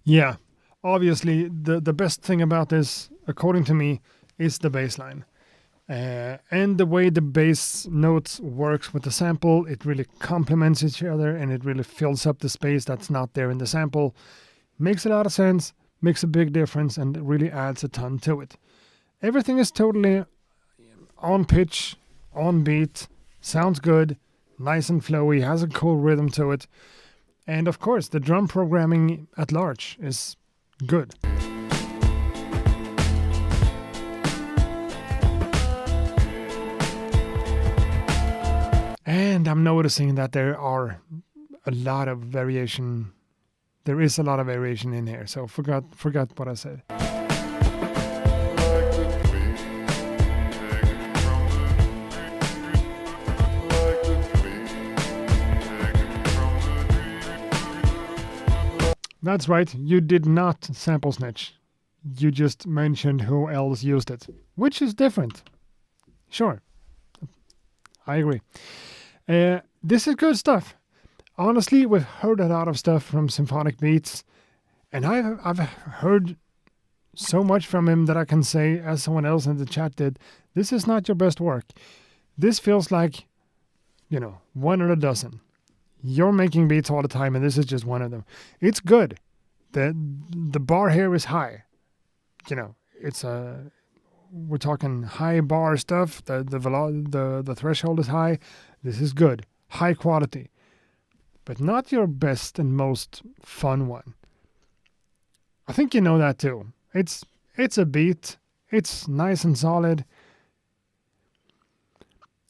Yeah, obviously the best thing about this, according to me, is the bass line. And the way the bass notes works with the sample, it really complements each other and it really fills up the space that's not there in the sample. Makes a lot of sense, makes a big difference, and it really adds a ton to it. Everything is totally on pitch, on beat, sounds good, nice and flowy, has a cool rhythm to it. And of course, the drum programming at large is good. And I'm noticing that there are a lot of variation. There is a lot of variation in here. So forgot what I said. That's right, you did not sample snitch. You just mentioned who else used it, which is different. Sure, I agree. This is good stuff. Honestly, we've heard a lot of stuff from Symphonic Beats, and I've heard so much from him that I can say, as someone else in the chat did, this is not your best work. This feels like, one in a dozen. You're making beats all the time, and this is just one of them. It's good. The bar here is high. It's we're talking high bar stuff. The threshold is high. This is good. High quality. But not your best and most fun one. I think you know that too. It's a beat. It's nice and solid.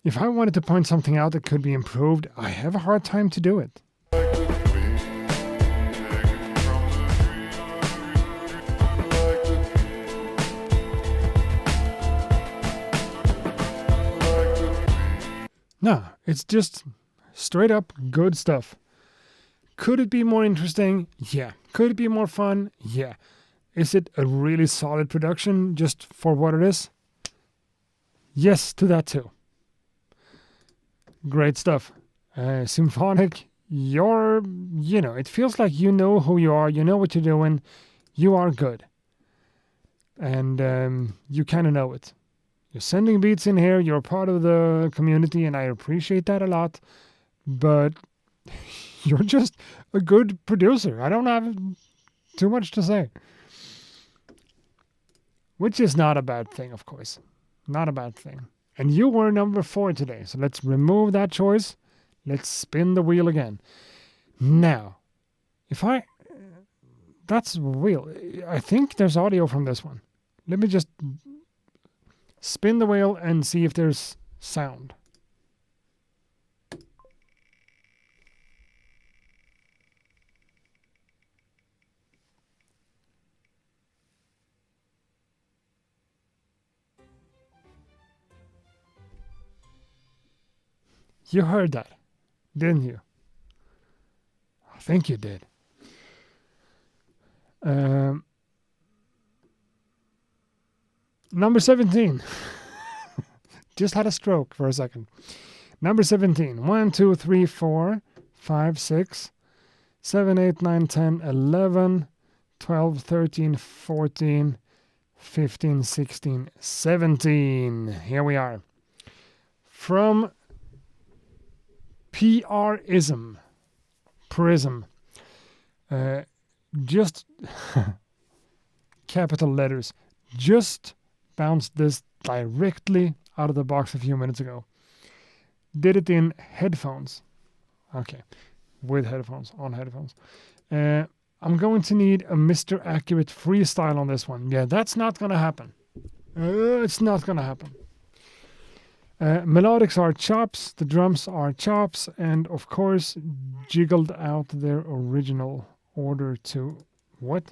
If I wanted to point something out that could be improved, I have a hard time to do it. No, it's just straight up good stuff. Could it be more interesting? Yeah. Could it be more fun? Yeah. Is it a really solid production just for what it is? Yes to that too. Great stuff. Symphonic, it feels like you know who you are, you know what you're doing, you are good. And you kind of know it. You're sending beats in here, you're part of the community, and I appreciate that a lot. But you're just a good producer. I don't have too much to say. Which is not a bad thing, of course. Not a bad thing. And you were number 4 today, so let's remove that choice. Let's spin the wheel again. Now, that's the wheel. I think there's audio from this one. Let me just spin the wheel and see if there's sound. You heard that, didn't you? I think you did. Number 17. Just had a stroke for a second. Number 17. 1, 2, 3, 4, 5, 6, 7, 8, 9, 10, 11, 12, 13, 14, 15, 16, 17. Here we are. From Prism. Just capital letters. Just bounced this directly out of the box a few minutes ago. Did it in headphones. Okay. With headphones. On headphones. I'm going to need a Mr. Accurate freestyle on this one. Yeah, that's not going to happen. It's not going to happen. Melodics are chops, the drums are chops, and of course jiggled out their original order to what?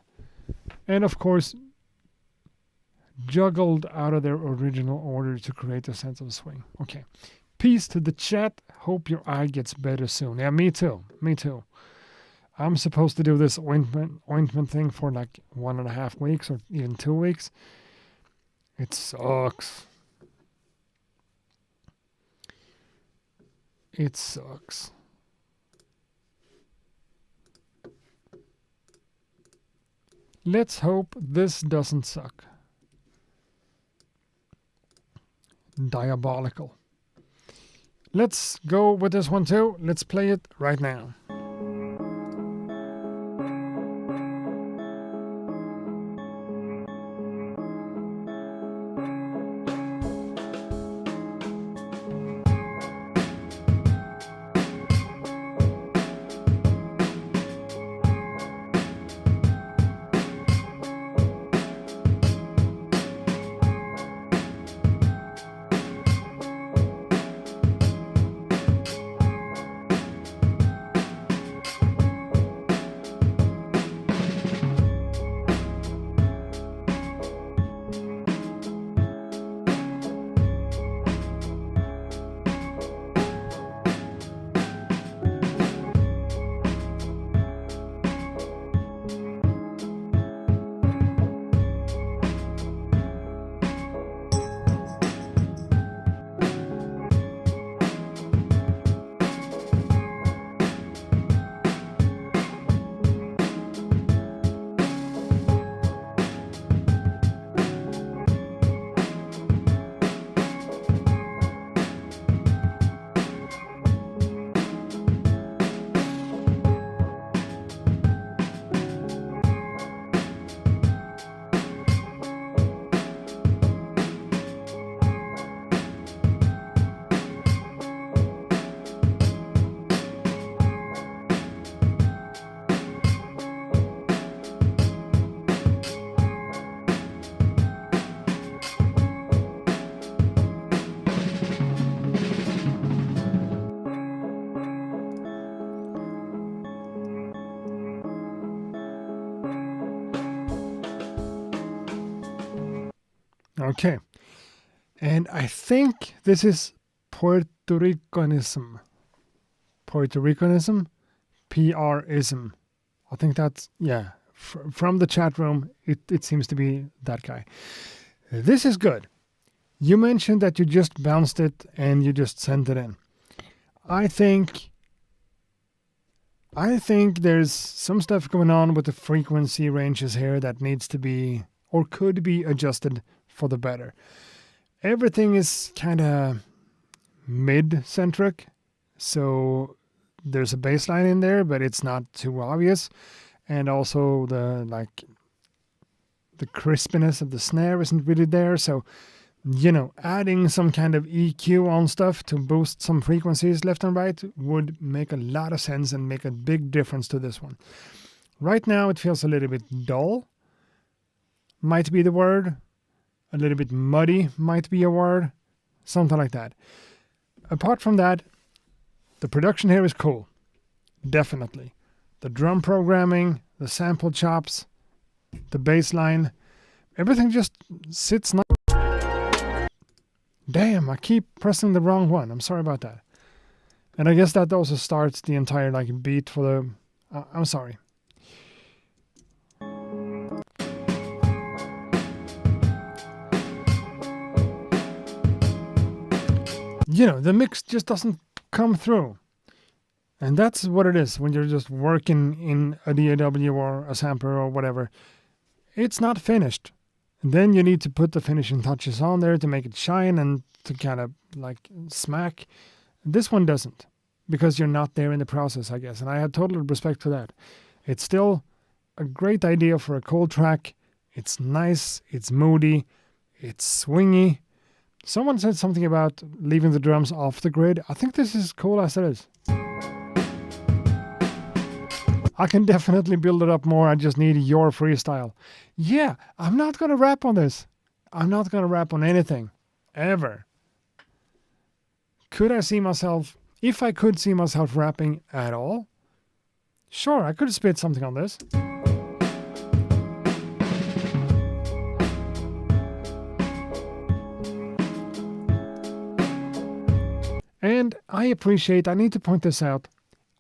And of course juggled out of their original order to create a sense of swing. Okay. Peace to the chat. Hope your eye gets better soon. Yeah, me too. I'm supposed to do this ointment thing for like 1.5 weeks or even 2 weeks. It sucks. It sucks. Let's hope this doesn't suck. Diabolical. Let's go with this one too. Let's play it right now. Okay. And I think this is Puerto Ricanism. Puerto Ricanism? PR-ism. I think that's, yeah. From the chat room, it seems to be that guy. This is good. You mentioned that you just bounced it and you just sent it in. I think there's some stuff going on with the frequency ranges here that needs to be or could be adjusted for the better. Everything is kind of mid-centric, so there's a bass line in there, but it's not too obvious. And also the crispiness of the snare isn't really there, so adding some kind of EQ on stuff to boost some frequencies left and right would make a lot of sense and make a big difference to this one. Right now it feels a little bit dull, might be the word. A little bit muddy might be a word. Something like that. Apart from that, the production here is cool. Definitely. The drum programming, the sample chops, the bass line, everything just sits nice. Damn, I keep pressing the wrong one. I'm sorry about that. And I guess that also starts the entire beat for the... I'm sorry. The mix just doesn't come through. And that's what it is when you're just working in a DAW or a sampler or whatever. It's not finished. And then you need to put the finishing touches on there to make it shine and to kind of smack. This one doesn't, because you're not there in the process, I guess. And I have total respect for that. It's still a great idea for a cool track. It's nice, it's moody, it's swingy. Someone said something about leaving the drums off the grid. I think this is cool as it is. I can definitely build it up more. I just need your freestyle. Yeah, I'm not going to rap on this. I'm not going to rap on anything. Ever. Could I see myself... If I could see myself rapping at all, sure, I could spit something on this. And I need to point this out,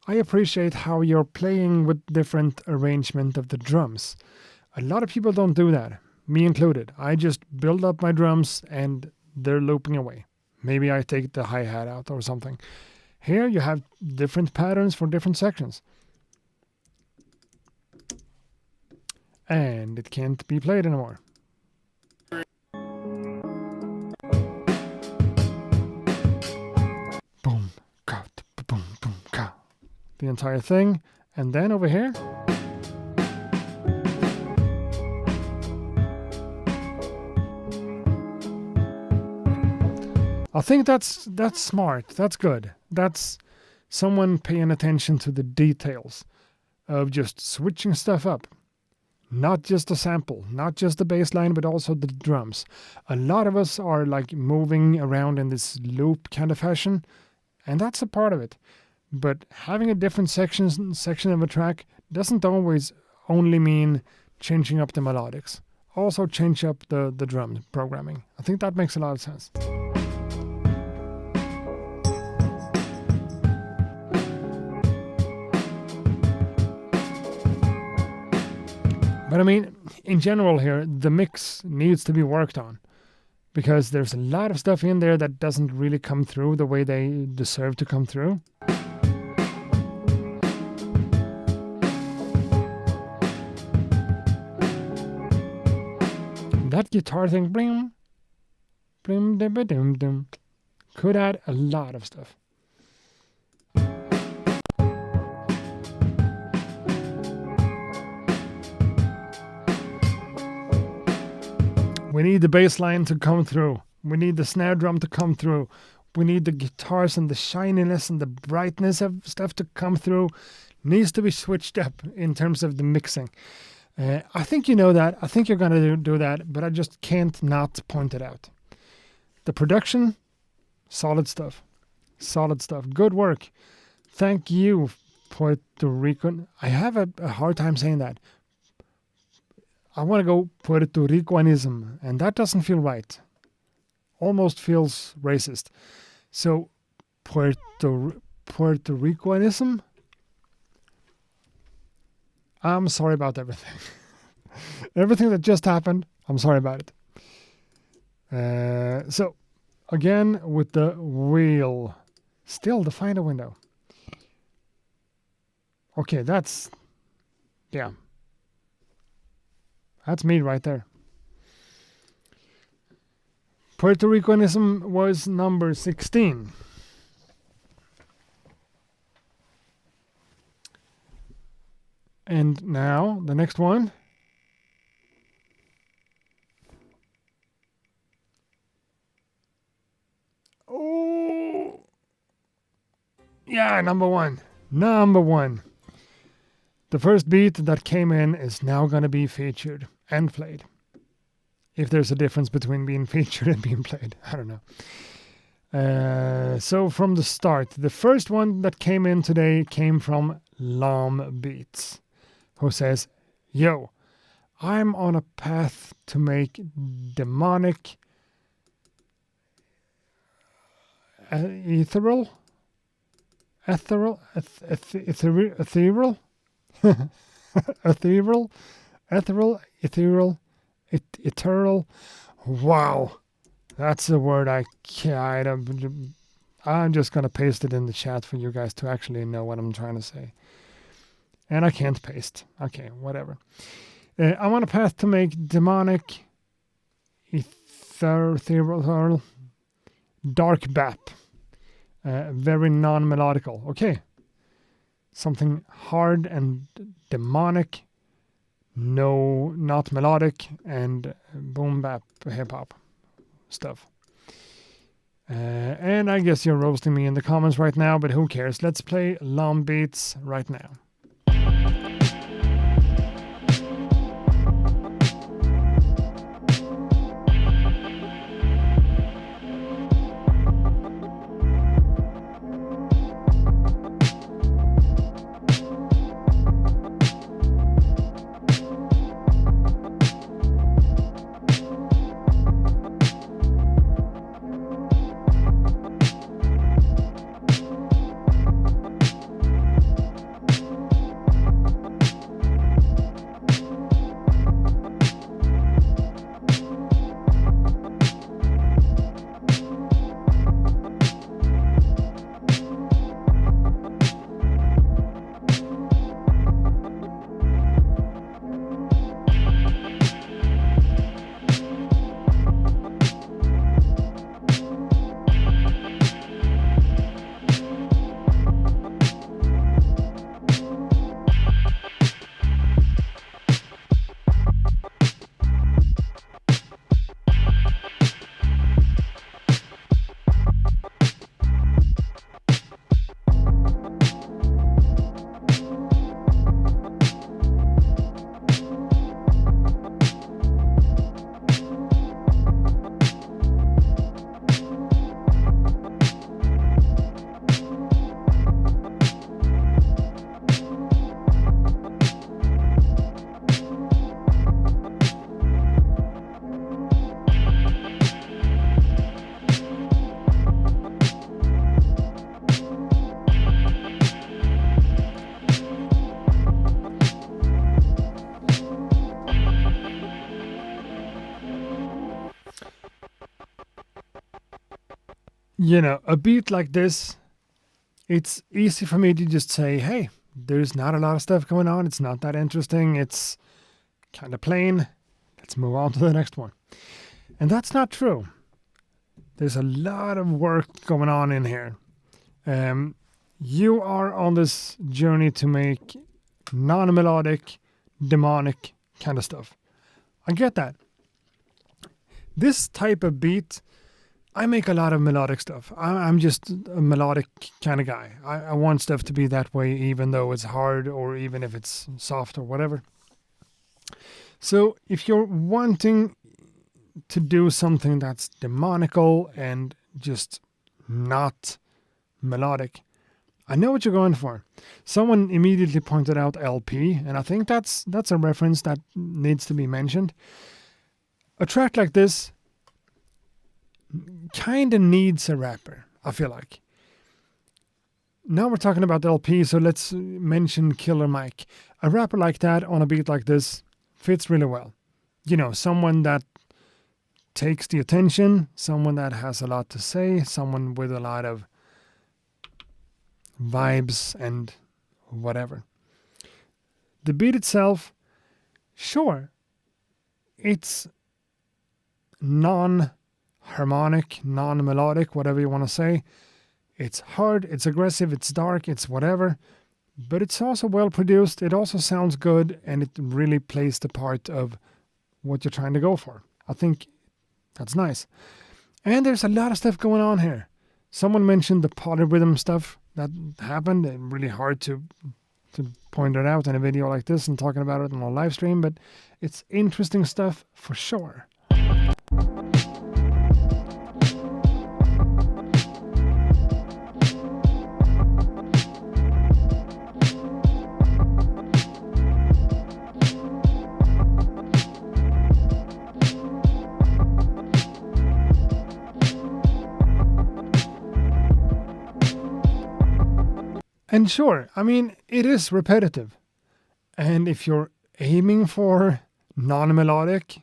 I appreciate how you're playing with different arrangement of the drums. A lot of people don't do that, me included. I just build up my drums and they're looping away. Maybe I take the hi-hat out or something. Here you have different patterns for different sections. And it can't be played anymore. Boom, ka, boom, boom, ka. The entire thing. And then over here. I think that's smart. That's good. That's someone paying attention to the details of just switching stuff up. Not just the sample, not just the bass line, but also the drums. A lot of us are moving around in this loop kind of fashion, and that's a part of it. But having a different section of a track doesn't always only mean changing up the melodics. Also change up the drum programming. I think that makes a lot of sense. But I mean, in general here, the mix needs to be worked on. Because there's a lot of stuff in there that doesn't really come through the way they deserve to come through. That guitar thing, blim, blim, dim, dim, dim, could add a lot of stuff. We need the bass line to come through. We need the snare drum to come through. We need the guitars and the shininess and the brightness of stuff to come through. Needs to be switched up in terms of the mixing. I think you know that. I think you're going to do that, but I just can't not point it out. The production, solid stuff. Solid stuff. Good work. Thank you, Puerto Rican. I have a hard time saying that. I want to go Puerto Ricanism, and that doesn't feel right. Almost feels racist. So Puerto Ricanism? I'm sorry about everything. Everything that just happened, I'm sorry about it. So, again, with the wheel. Still the finder window. Okay, that's me right there. Puerto Ricanism was number 16. And now, the next one. Oh! Yeah, number one. Number one. The first beat that came in is now going to be featured and played. If there's a difference between being featured and being played. I don't know. So from the start, the first one that came in today came from Lam Beats, who says, "Yo, I'm on a path to make demonic ethereal ethereal ethereal. Wow, that's a word I can't. I'm just gonna paste it in the chat for you guys to actually know what I'm trying to say. And I can't paste. Okay, whatever. I'm on a path to make demonic ethereal dark bap. Very non-melodical. Okay. Something hard and demonic. No, not melodic. And boom bap hip-hop stuff. And I guess you're roasting me in the comments right now, but who cares? Let's play Lam Beats right now. You know, a beat like this, it's easy for me to just say, hey, there's not a lot of stuff going on. It's not that interesting. It's kind of plain. Let's move on to the next one. And that's not true. There's a lot of work going on in here. You are on this journey to make non-melodic, demonic kind of stuff. I get that. This type of beat, I make a lot of melodic stuff. I'm just a melodic kind of guy. I want stuff to be that way, even though it's hard or even if it's soft or whatever. So if you're wanting to do something that's demonical and just not melodic, I know what you're going for. Someone immediately pointed out LP, and I think that's a reference that needs to be mentioned. A track like this kind of needs a rapper, I feel like. Now we're talking about LP, so let's mention Killer Mike. A rapper like that on a beat like this fits really well. You know, someone that takes the attention, someone that has a lot to say, someone with a lot of vibes and whatever. The beat itself, sure, it's non-harmonic, non-melodic, whatever you want to say. It's hard, it's aggressive, it's dark, it's whatever, but it's also well produced. It also sounds good, and it really plays the part of what you're trying to go for. I think that's nice. And there's a lot of stuff going on here. Someone mentioned the polyrhythm stuff that happened. It's really hard to point it out in a video like this and talking about it on a live stream, but it's interesting stuff for sure. And sure, I mean, it is repetitive. And if you're aiming for non-melodic,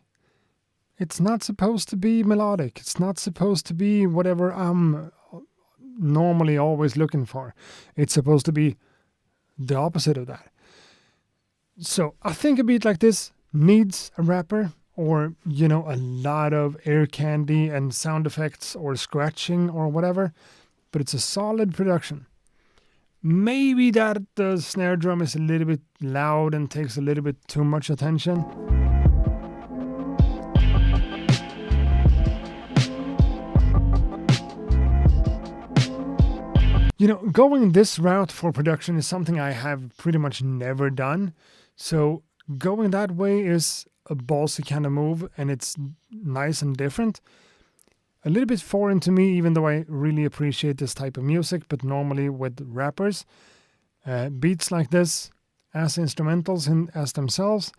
it's not supposed to be melodic. It's not supposed to be whatever I'm normally always looking for. It's supposed to be the opposite of that. So I think a beat like this needs a rapper, or, you know, a lot of air candy and sound effects or scratching or whatever. But it's a solid production. Maybe that the snare drum is a little bit loud and takes a little bit too much attention. You know, going this route for production is something I have pretty much never done. So going that way is a ballsy kind of move, and it's nice and different. A little bit foreign to me, even though I really appreciate this type of music, but normally with rappers, beats like this as instrumentals and as themselves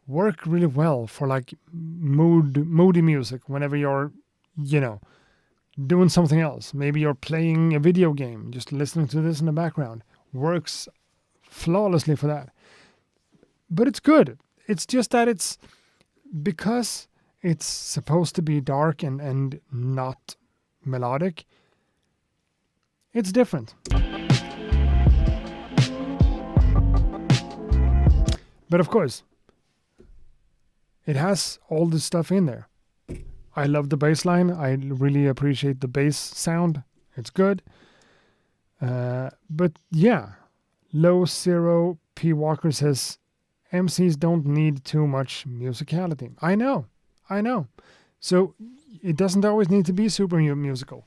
work really well for like moody music whenever you're, you know, doing something else. Maybe you're playing a video game, just listening to this in the background. Works flawlessly for that. But it's good. It's just that it's because it's supposed to be dark and not melodic. It's different. But of course, it has all this stuff in there. I love the bass line. I really appreciate the bass sound. It's good. But yeah, Low Zero P. Walker says, MCs don't need too much musicality. I know. So it doesn't always need to be super musical,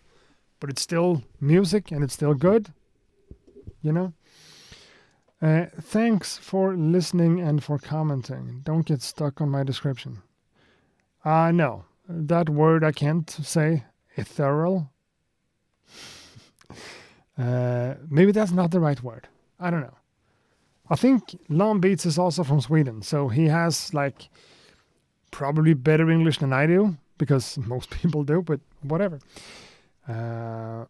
but it's still music and it's still good, you know? Thanks for listening and for commenting. Don't get stuck on my description. No, that word I can't say, ethereal. Maybe that's not the right word. I don't know. I think Long Beats is also from Sweden, so he has like probably better English than I do, because most people do, but whatever. I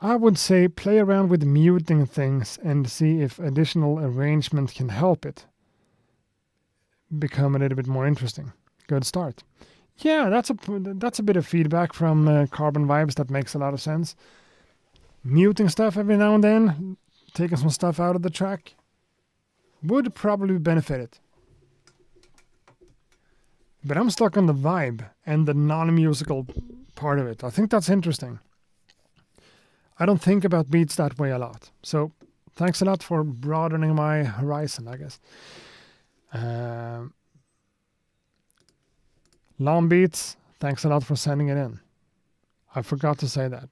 would say play around with muting things and see if additional arrangement can help it become a little bit more interesting. Good start. Yeah, that's a bit of feedback from Carbon Vibes that makes a lot of sense. Muting stuff every now and then, taking some stuff out of the track, would probably benefit it. But I'm stuck on the vibe and the non-musical part of it. I think that's interesting. I don't think about beats that way a lot. So thanks a lot for broadening my horizon, I guess. Long Beats, thanks a lot for sending it in. I forgot to say that.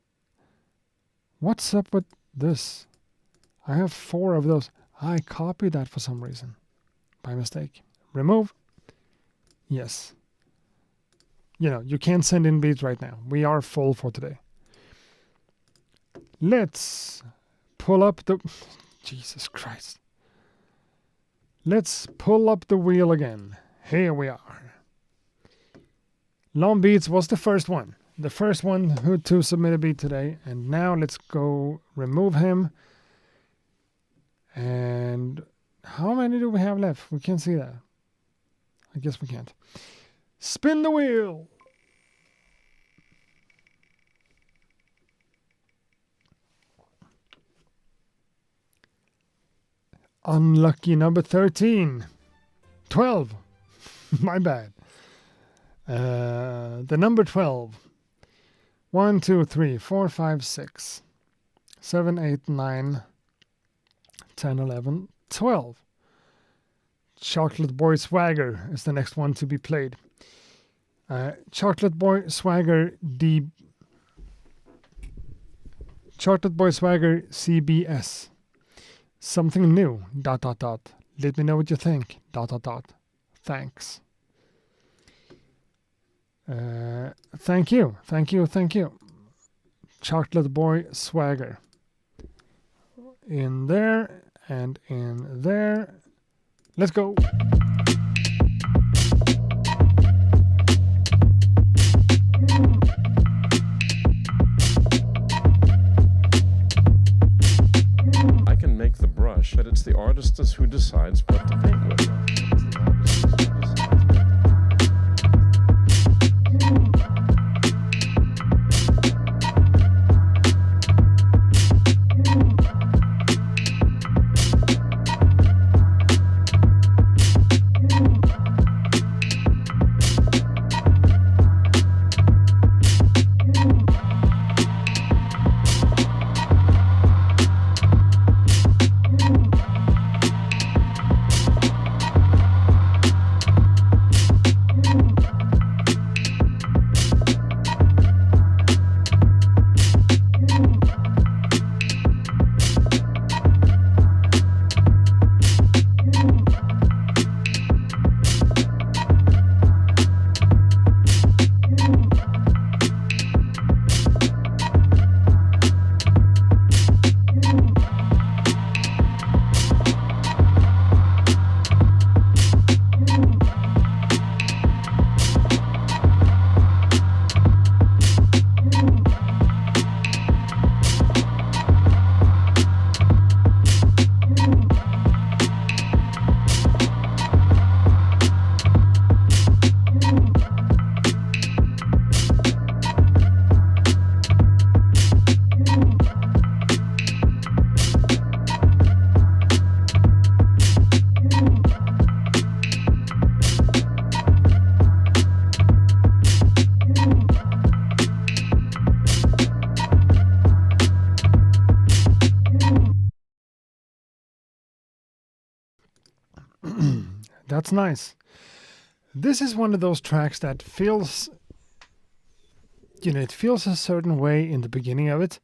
What's up with this? I have 4 of those. I copied that for some reason. By mistake. Remove. Yes. You know, you can't send in beats right now. We are full for today. Let's pull up the... Jesus Christ. Let's pull up the wheel again. Here we are. Long Beats was the first one. The first one who to submit a beat today. And now let's go remove him. And how many do we have left? We can't see that. I guess we can't. Spin the wheel. Unlucky number 13. 12. My bad. The number 12. 1, 2, 3, 4, 5, 6, 7, 8, 9, 10, 11, 12. Chocolate Boy Swagger is the next one to be played. Chocolate Boy Swagger CBS. Something new. ... Let me know what you think. ... Thanks. Thank you. Chocolate Boy Swagger. In there and in there. Let's go. I can make the brush, but it's the artist who decides what to paint with. That's nice. This is one of those tracks that feels, it feels a certain way in the beginning of it.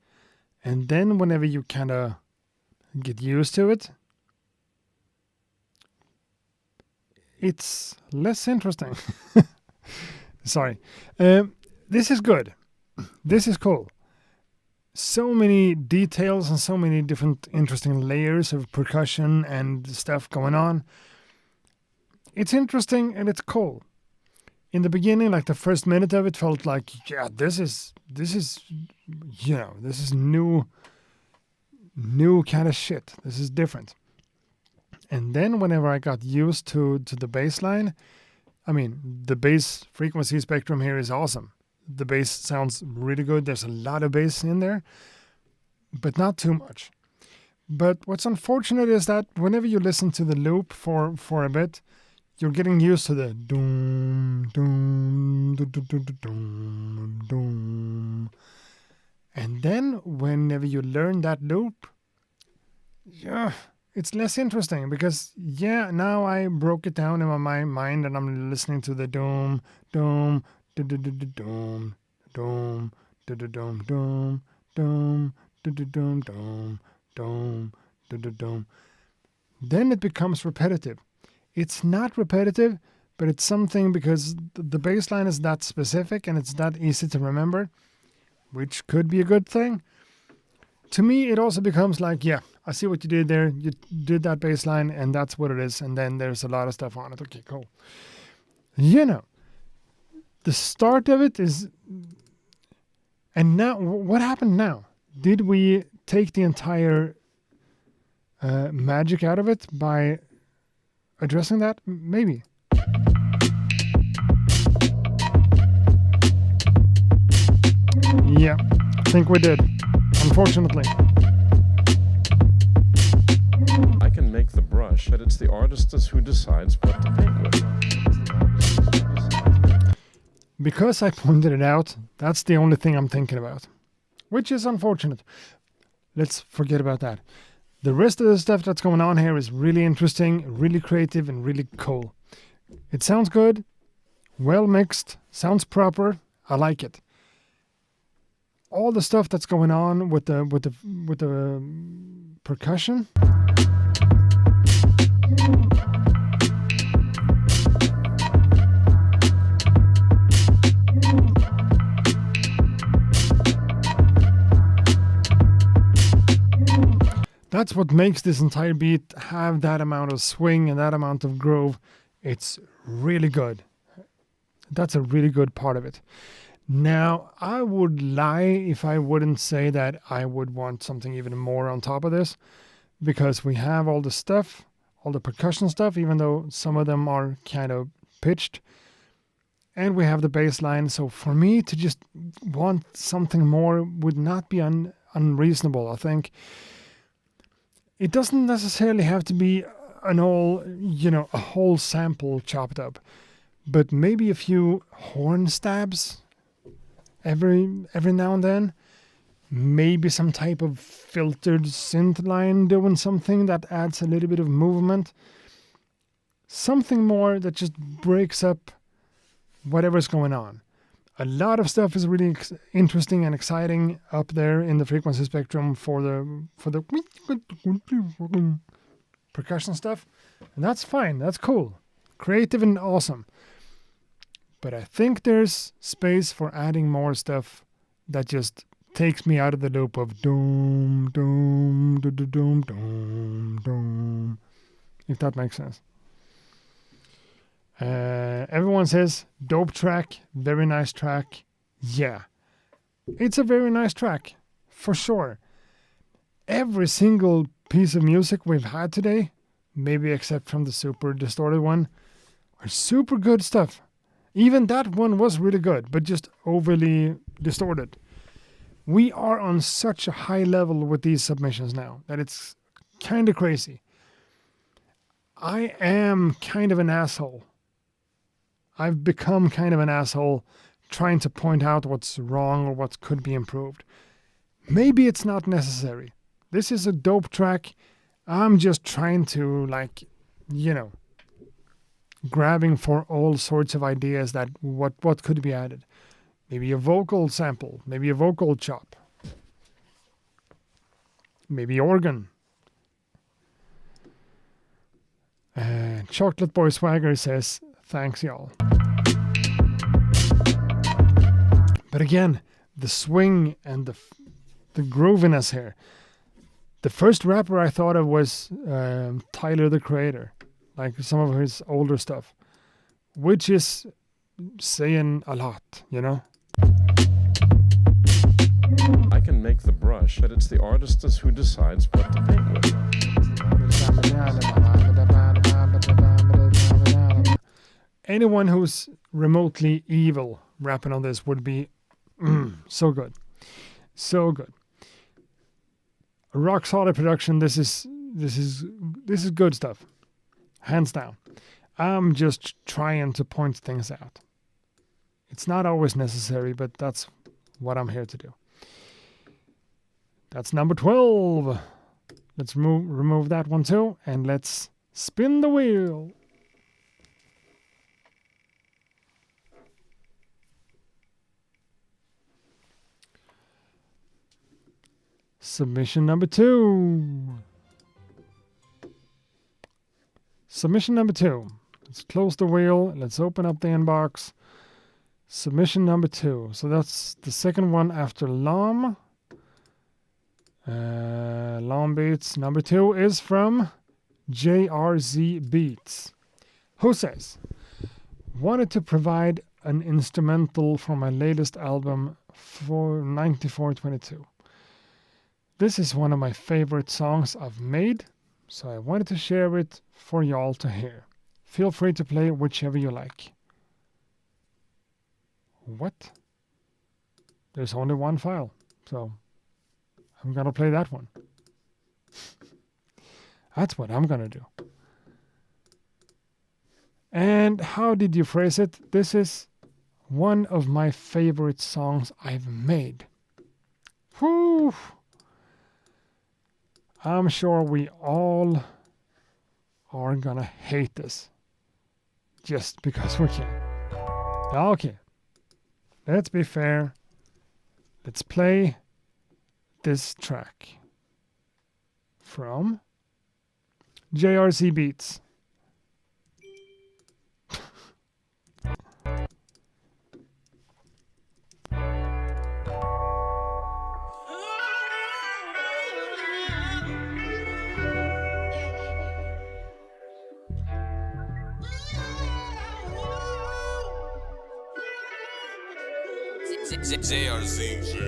And then whenever you kind of get used to it, it's less interesting. Sorry. This is good. This is cool. So many details and so many different interesting layers of percussion and stuff going on. It's interesting and it's cool. In the beginning, like the first minute of it felt like, yeah, this is new kind of shit. This is different. And then whenever I got used to the bass line, I mean, the bass frequency spectrum here is awesome. The bass sounds really good. There's a lot of bass in there, but not too much. But what's unfortunate is that whenever you listen to the loop for a bit, you're getting used to the doom, doom, doom, doom, doom, doom, doom. And then whenever you learn that loop, yeah, it's less interesting because, yeah, now I broke it down in my mind and I'm listening to the doom, doom, doom, doom, doom, doom, doom, doom, doom, doom, doom, doom, doom. Then it becomes repetitive. It's not repetitive, but it's something because the bass line is that specific and it's that easy to remember, which could be a good thing. to me, it also becomes like, yeah, I see what you did there. You did that bass line, and that's what it is. And then there's a lot of stuff on it. Okay, cool. You know, the start of it is... And now, what happened now? Did we take the entire magic out of it by addressing that? Maybe. Yeah, I think we did. Unfortunately. I can make the brush, but it's the artist who decides what to paint with. Because I pointed it out, that's the only thing I'm thinking about. Which is unfortunate. Let's forget about that. The rest of the stuff that's going on here is really interesting, really creative, and really cool. It sounds good, well mixed, sounds proper. I like it. All the stuff that's going on with the percussion. That's what makes this entire beat have that amount of swing and that amount of groove. It's really good. That's a really good part of it. Now, I would lie if I wouldn't say that I would want something even more on top of this, because we have all the stuff, all the percussion stuff, even though some of them are kind of pitched, and we have the bass line. So for me to just want something more would not be unreasonable, I think. It doesn't necessarily have to be a whole sample chopped up, but maybe a few horn stabs every now and then. Maybe some type of filtered synth line doing something that adds a little bit of movement. Something more that just breaks up whatever's going on. A lot of stuff is really interesting and exciting up there in the frequency spectrum for the percussion stuff, and that's fine. That's cool, creative and awesome. But I think there's space for adding more stuff that just takes me out of the loop of doom, doom, doom, doom, doom, doom. If that makes sense. Everyone says dope track, very nice track. Yeah, it's a very nice track for sure. Every single piece of music we've had today, maybe except from the super distorted one, are super good stuff. Even that one was really good, but just overly distorted. We are on such a high level with these submissions now that it's kind of crazy. I am kind of an asshole. I've become kind of an asshole trying to point out what's wrong or what could be improved. Maybe it's not necessary. This is a dope track. I'm just trying to, grabbing for all sorts of ideas that what could be added. Maybe a vocal sample, maybe a vocal chop, maybe organ. Chocolate Boy Swagger says, thanks, y'all. But again, the swing and the grooviness here. The first rapper I thought of was Tyler, the Creator, like some of his older stuff, which is saying a lot, you know? I can make the brush, but it's the artist who decides what to paint with. Anyone who's remotely evil rapping on this would be so good. So good. A rock solid production. This is good stuff. Hands down. I'm just trying to point things out. It's not always necessary, but that's what I'm here to do. That's number 12. Let's remove that one too, and let's spin the wheel. Submission number 2. Submission number 2. Let's close the wheel. Let's open up the inbox. Submission number 2. So that's the second one after LAM. Long Beats number 2 is from JRZ Beats, who says, wanted to provide an instrumental for my latest album for 9422. This is one of my favorite songs I've made, so I wanted to share it for y'all to hear. Feel free to play whichever you like. What? There's only one file, so I'm gonna play that one. That's what I'm gonna do. And how did you phrase it? This is one of my favorite songs I've made. Whew. I'm sure we all are gonna hate this just because we can. Okay, let's be fair. Let's play this track from JRC Beats. JRZ.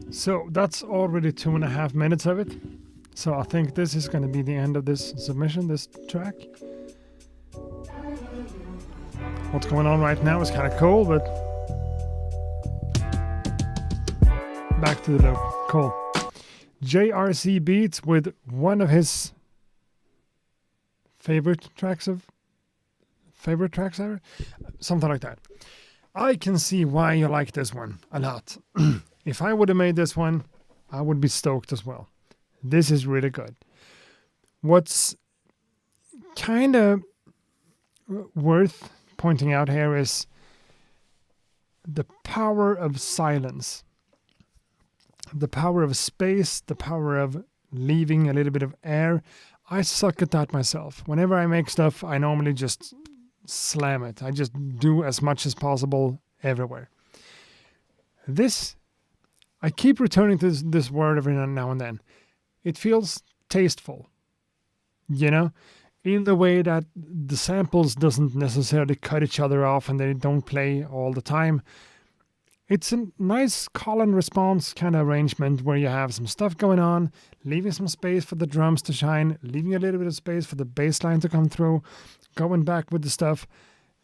So that's already 2.5 minutes of it. So I think this is going to be the end of this submission, this track. What's going on right now is kind of cool, but back to the loop. Cool. JRC Beats with one of his favorite tracks ever? Something like that. I can see why you like this one a lot. If I would have made this one, I would be stoked as well. This is really good. What's kind of worth pointing out here is the power of silence, the power of space, the power of leaving a little bit of air. I suck at that myself. Whenever I make stuff, I normally just slam it. I just do as much as possible everywhere. I keep returning to this word every now and then. It feels tasteful, you know, in the way that the samples doesn't necessarily cut each other off and they don't play all the time. It's a nice call and response kind of arrangement where you have some stuff going on, leaving some space for the drums to shine, leaving a little bit of space for the bass line to come through, going back with the stuff.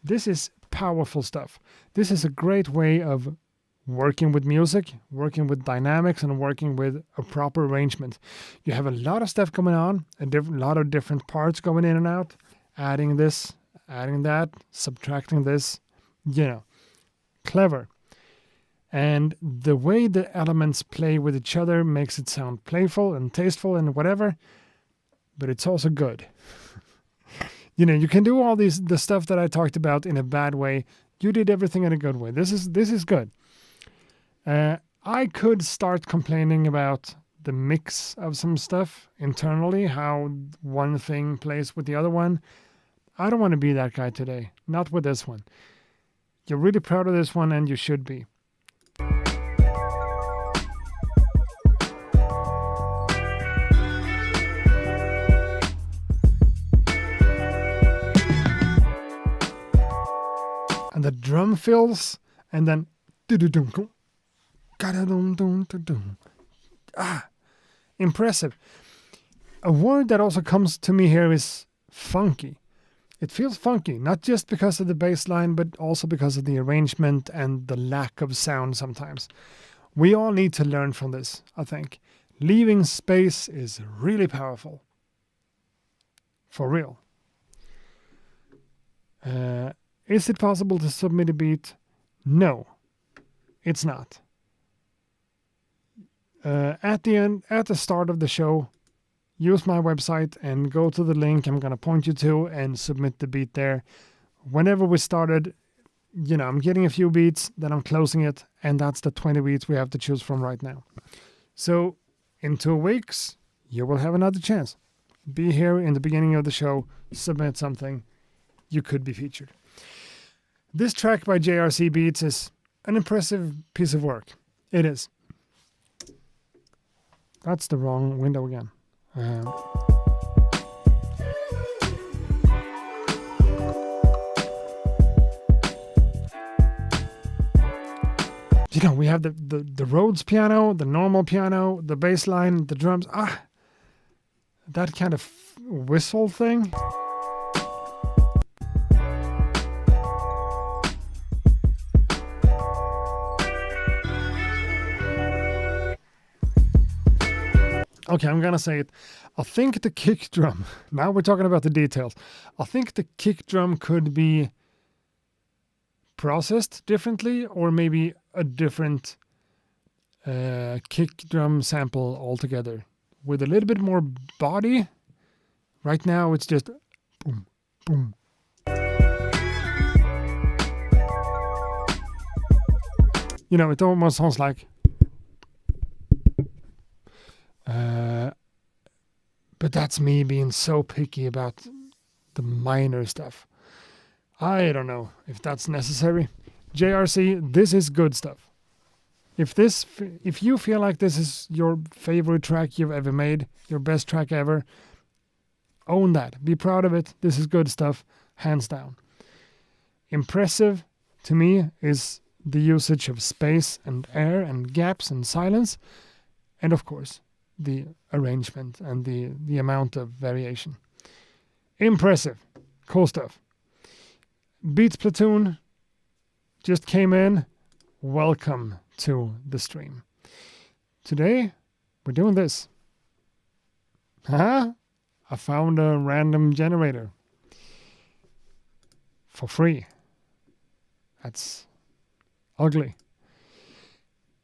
This is powerful stuff. This is a great way of working with music, working with dynamics, and working with a proper arrangement. You have a lot of stuff going on, a lot of different parts going in and out, adding this, adding that, subtracting this, clever. And the way the elements play with each other makes it sound playful and tasteful and whatever, but it's also good. You can do all the stuff that I talked about in a bad way. You did everything in a good way. This is good. I could start complaining about the mix of some stuff internally, how one thing plays with the other one. I don't want to be that guy today. Not with this one. You're really proud of this one, and you should be. And the drum fills, and then impressive. A word that also comes to me here is funky. It feels funky, not just because of the bass line, but also because of the arrangement and the lack of sound sometimes. We all need to learn from this, I think. Leaving space is really powerful. For real. Is it possible to submit a beat? No, it's not. At the start of the show, use my website and go to the link I'm going to point you to and submit the beat there. Whenever we started, I'm getting a few beats, then I'm closing it, and that's the 20 beats we have to choose from right now. So in 2 weeks, you will have another chance. Be here in the beginning of the show, submit something, you could be featured. This track by JRC Beats is an impressive piece of work. It is. That's the wrong window again. We have the Rhodes piano, the normal piano, the bass line, the drums. That kind of whistle thing. Okay, I'm gonna say it. I think the kick drum, now we're talking about the details. I think the kick drum could be processed differently, or maybe a different kick drum sample altogether with a little bit more body. Right now it's just boom, boom. It almost sounds like but that's me being so picky about the minor stuff. I don't know if that's necessary. JRC, this is good stuff. If you feel like this is your favorite track you've ever made, your best track ever, own that. Be proud of it. This is good stuff, hands down. Impressive to me is the usage of space and air and gaps and silence, and of course the arrangement and the amount of variation. Impressive. Cool stuff. Beats Platoon just came in. Welcome to the stream. Today we're doing this. I found a random generator for free. That's ugly.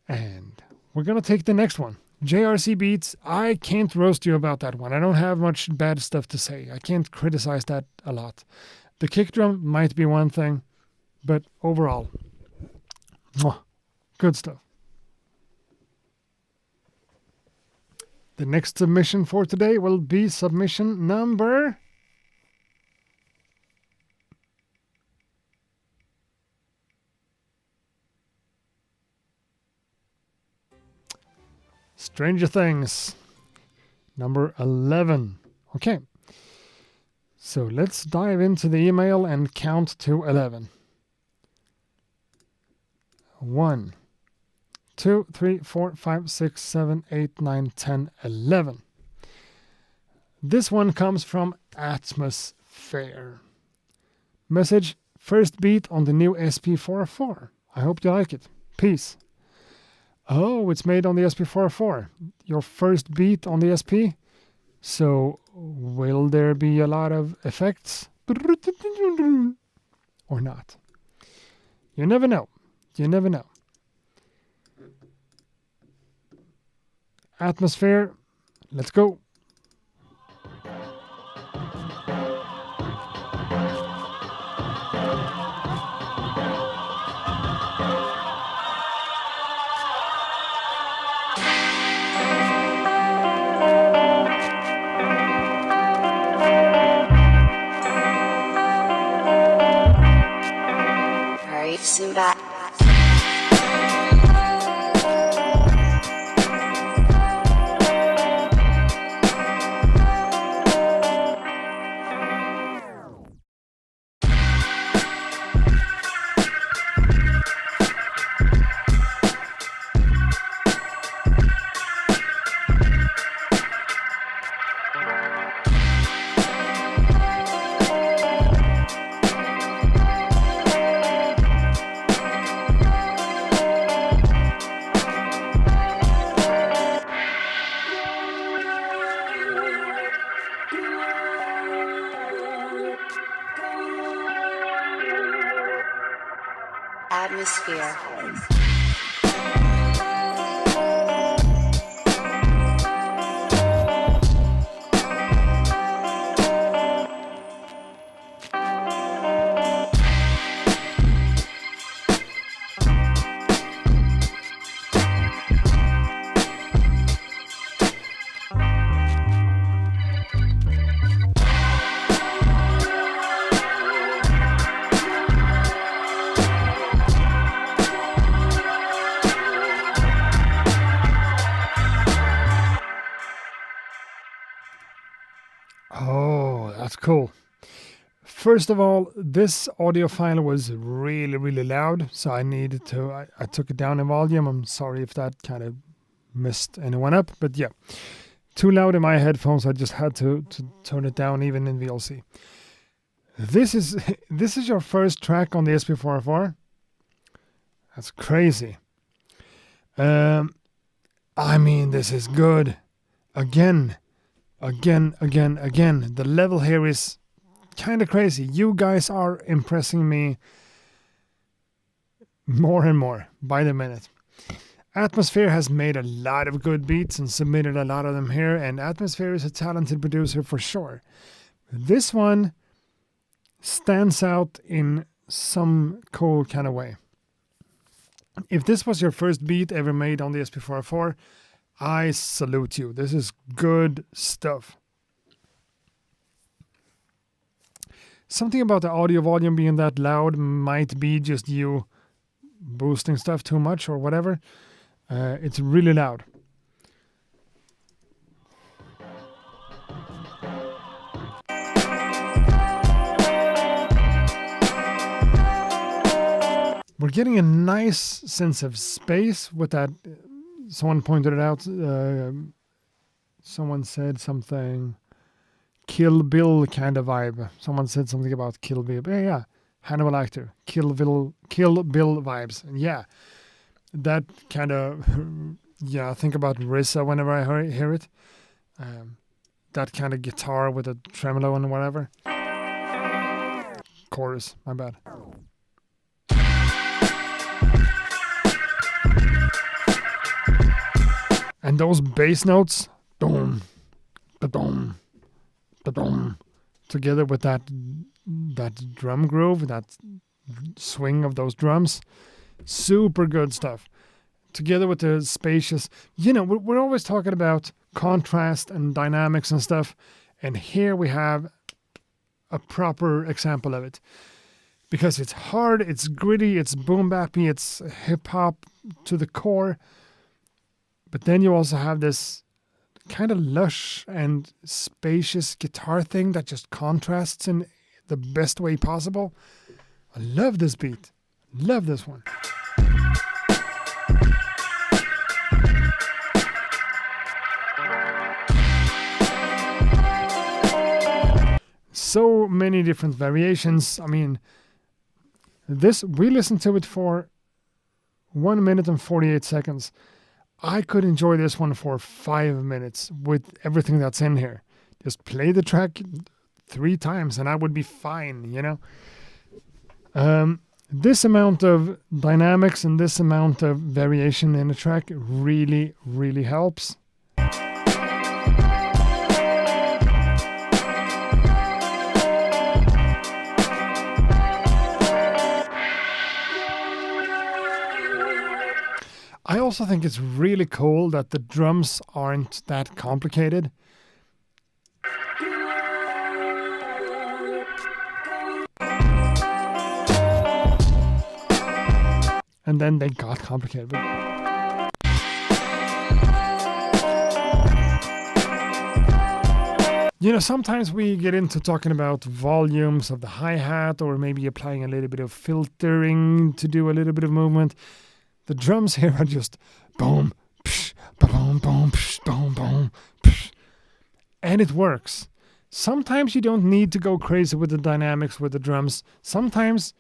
And we're gonna take the next one. JRC Beats, I can't roast you about that one. I don't have much bad stuff to say. I can't criticize that a lot. The kick drum might be one thing, but overall, good stuff. The next submission for today will be submission number... Stranger Things, number 11. Okay, so let's dive into the email and count to 11. 1, 2, 3, 4, 5, 6, 7, 8, 9, 10, 11. This one comes from Atmosphere. Message: first beat on the new SP404. I hope you like it. Peace. Oh, it's made on the SP404. Your first beat on the SP. So, will there be a lot of effects? Or not? You never know. You never know. Atmosphere. Let's go. Simba. Atmosphere. Oh, that's cool. First of all, this audio file was really, really loud, so I needed to, I took it down in volume. I'm sorry if that kind of messed anyone up, but yeah. Too loud in my headphones, I just had to turn it down even in VLC. This is your first track on the SP404? That's crazy. I mean, this is good. Again. The level here is kind of crazy. You guys are impressing me more and more by the minute. Atmosphere has made a lot of good beats and submitted a lot of them here, and Atmosphere is a talented producer for sure. This one stands out in some cool kind of way. If this was your first beat ever made on the SP404, I salute you. This is good stuff. Something about the audio volume being that loud might be just you boosting stuff too much or whatever. It's really loud. We're getting a nice sense of space with that. Someone pointed it out. Someone said something Kill Bill kind of vibe. Someone said something about Kill Bill. Yeah. Hannibal Lecter. Kill Bill vibes. And yeah, that kind of, I think about RZA whenever I hear it. That kind of guitar with a tremolo and whatever. Chorus, my bad. And those bass notes, dum, ba-dum, ba-dum, together with that drum groove, that swing of those drums, super good stuff. Together with the spacious, we're always talking about contrast and dynamics and stuff, and here we have a proper example of it. Because it's hard, it's gritty, it's boom bappy, it's hip hop to the core. But then you also have this kind of lush and spacious guitar thing that just contrasts in the best way possible. I love this beat. Love this one. so many different variations. I mean, we listened to it for 1 minute and 48 seconds. I could enjoy this one for 5 minutes with everything that's in here. Just play the track 3 times and I would be fine, you know? This amount of dynamics and this amount of variation in a track really, really helps. I also think it's really cool that the drums aren't that complicated. And then they got complicated. You know, sometimes we get into talking about volumes of the hi-hat or maybe applying a little bit of filtering to do a little bit of movement. The drums here are just boom, psh, boom, boom, psh, boom, boom, psh. And it works. Sometimes you don't need to go crazy with the dynamics with the drums. Sometimes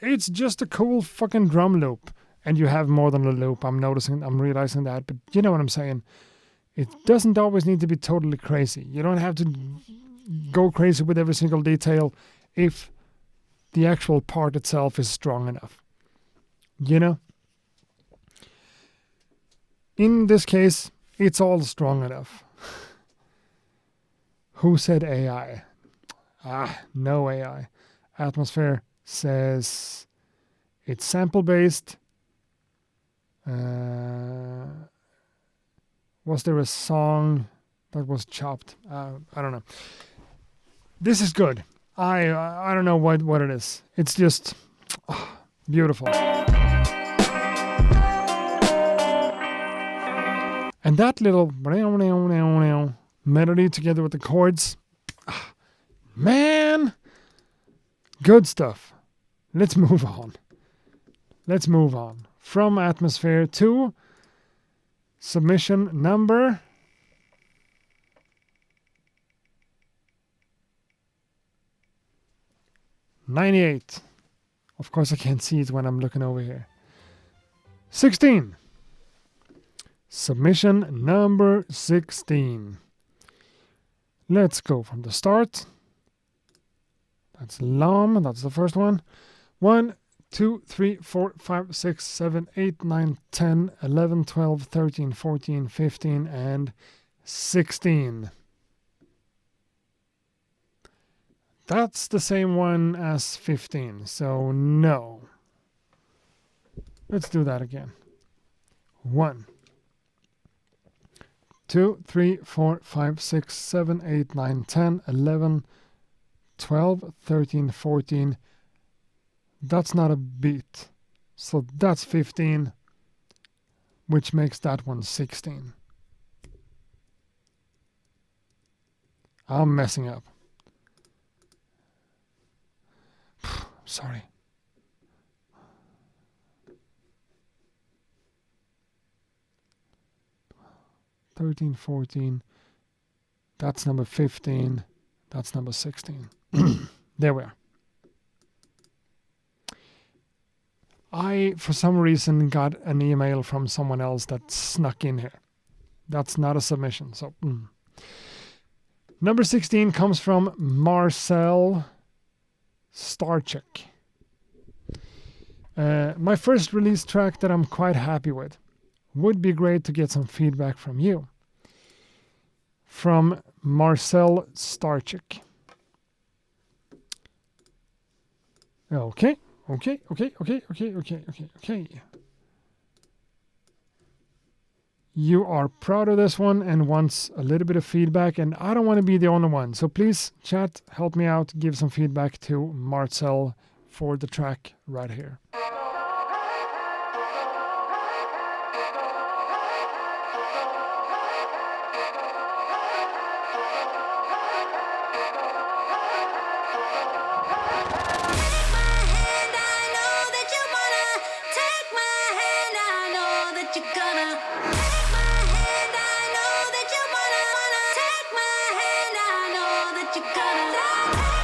it's just a cool fucking drum loop. And you have more than a loop. I'm realizing that. But you know what I'm saying. It doesn't always need to be totally crazy. You don't have to go crazy with every single detail if the actual part itself is strong enough. You know? In this case, it's all strong enough. Who said AI? No AI. Atmosphere says it's sample-based. Was there a song that was chopped? I don't know. This is good. I don't know what it is. It's just beautiful. And that little melody together with the chords, man, good stuff. Let's move on. From Atmosphere to submission number 98. Of course, I can't see it when I'm looking over here. 16. Submission number 16. Let's go from the start. That's Lam, that's the first one. 1, 2, 3, 4, 5, 6, 7, 8, 9, 10, 11, 12, 13, 14, 15, and 16. That's the same one as 15, so no. Let's do that again. 1, 2, 3, 4, 5, 6, 7, 8, 9, 10, 11, 12, 13, 14. That's not a beat. So that's 15, which makes that one 16. I'm messing up. Sorry. "13, 14. That's number 15. That's number 16. There we are. I, for some reason, got an email from someone else that snuck in here. That's not a submission. So, Number 16 comes from Marcel Starchek. My first release track that I'm quite happy with. Would be great to get some feedback from you. From Marcel Starchek. Okay. You are proud of this one and wants a little bit of feedback, and I don't want to be the only one. So please, chat, help me out, give some feedback to Marcel for the track right here. Take my hand, I know that you're gonna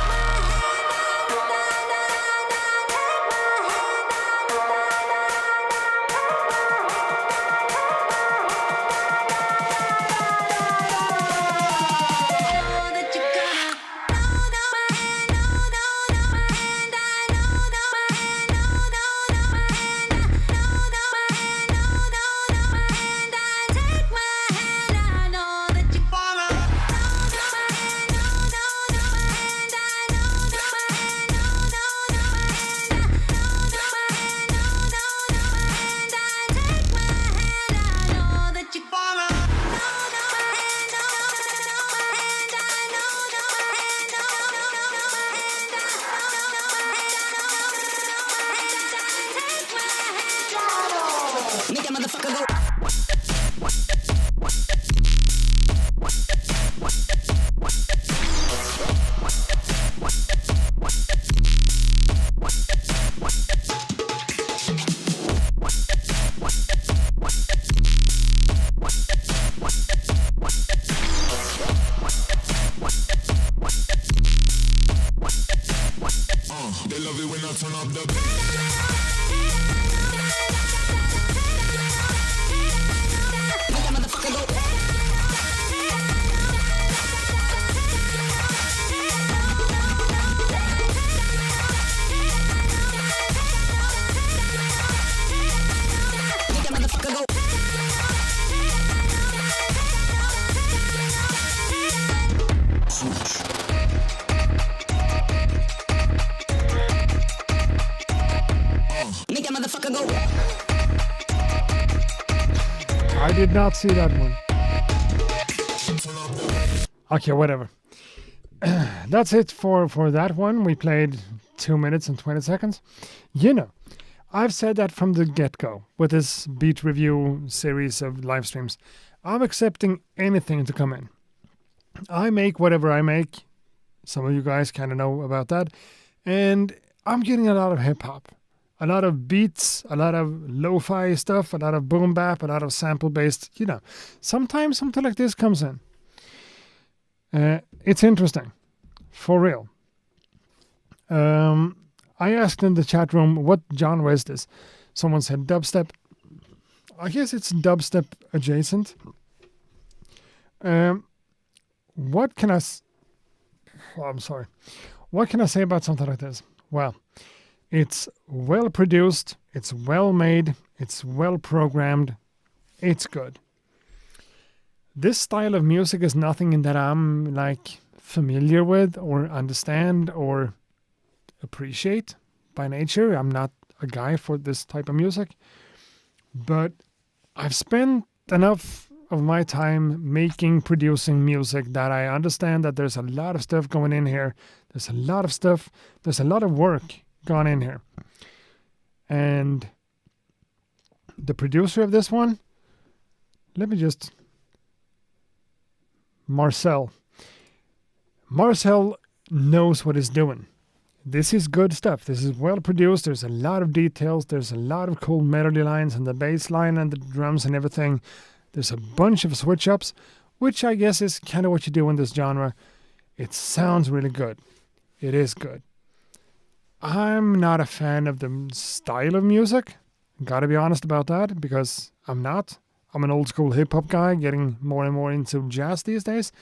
did not see that one. Okay, whatever. That's it for that one. We played 2 minutes and 20 seconds. You know, I've said that from the get-go with this beat review series of live streams. I'm accepting anything to come in. I make whatever I make. Some of you guys kind of know about that. And I'm getting a lot of hip-hop. A lot of beats, a lot of lo-fi stuff, a lot of boom bap, a lot of sample-based, you know. Sometimes something like this comes in. It's interesting. For real. I asked in the chat room, what genre is this? Someone said dubstep. I guess it's dubstep adjacent. What can I say about something like this? Well, it's well produced, it's well made, it's well programmed, it's good. This style of music is nothing that I'm like familiar with or understand or appreciate by nature. I'm not a guy for this type of music, but I've spent enough of my time producing music that I understand that there's a lot of stuff going in here. There's a lot of work gone in here. And the producer of this one, Marcel knows what he's doing. This is good stuff. This is well produced. There's a lot of details. There's a lot of cool melody lines and the bass line and the drums and everything. There's a bunch of switch ups, which I guess is kind of what you do in this genre. It sounds really good. It is good. I'm not a fan of the style of music. Gotta be honest about that, because I'm not. I'm an old school hip hop guy, getting more and more into jazz these days.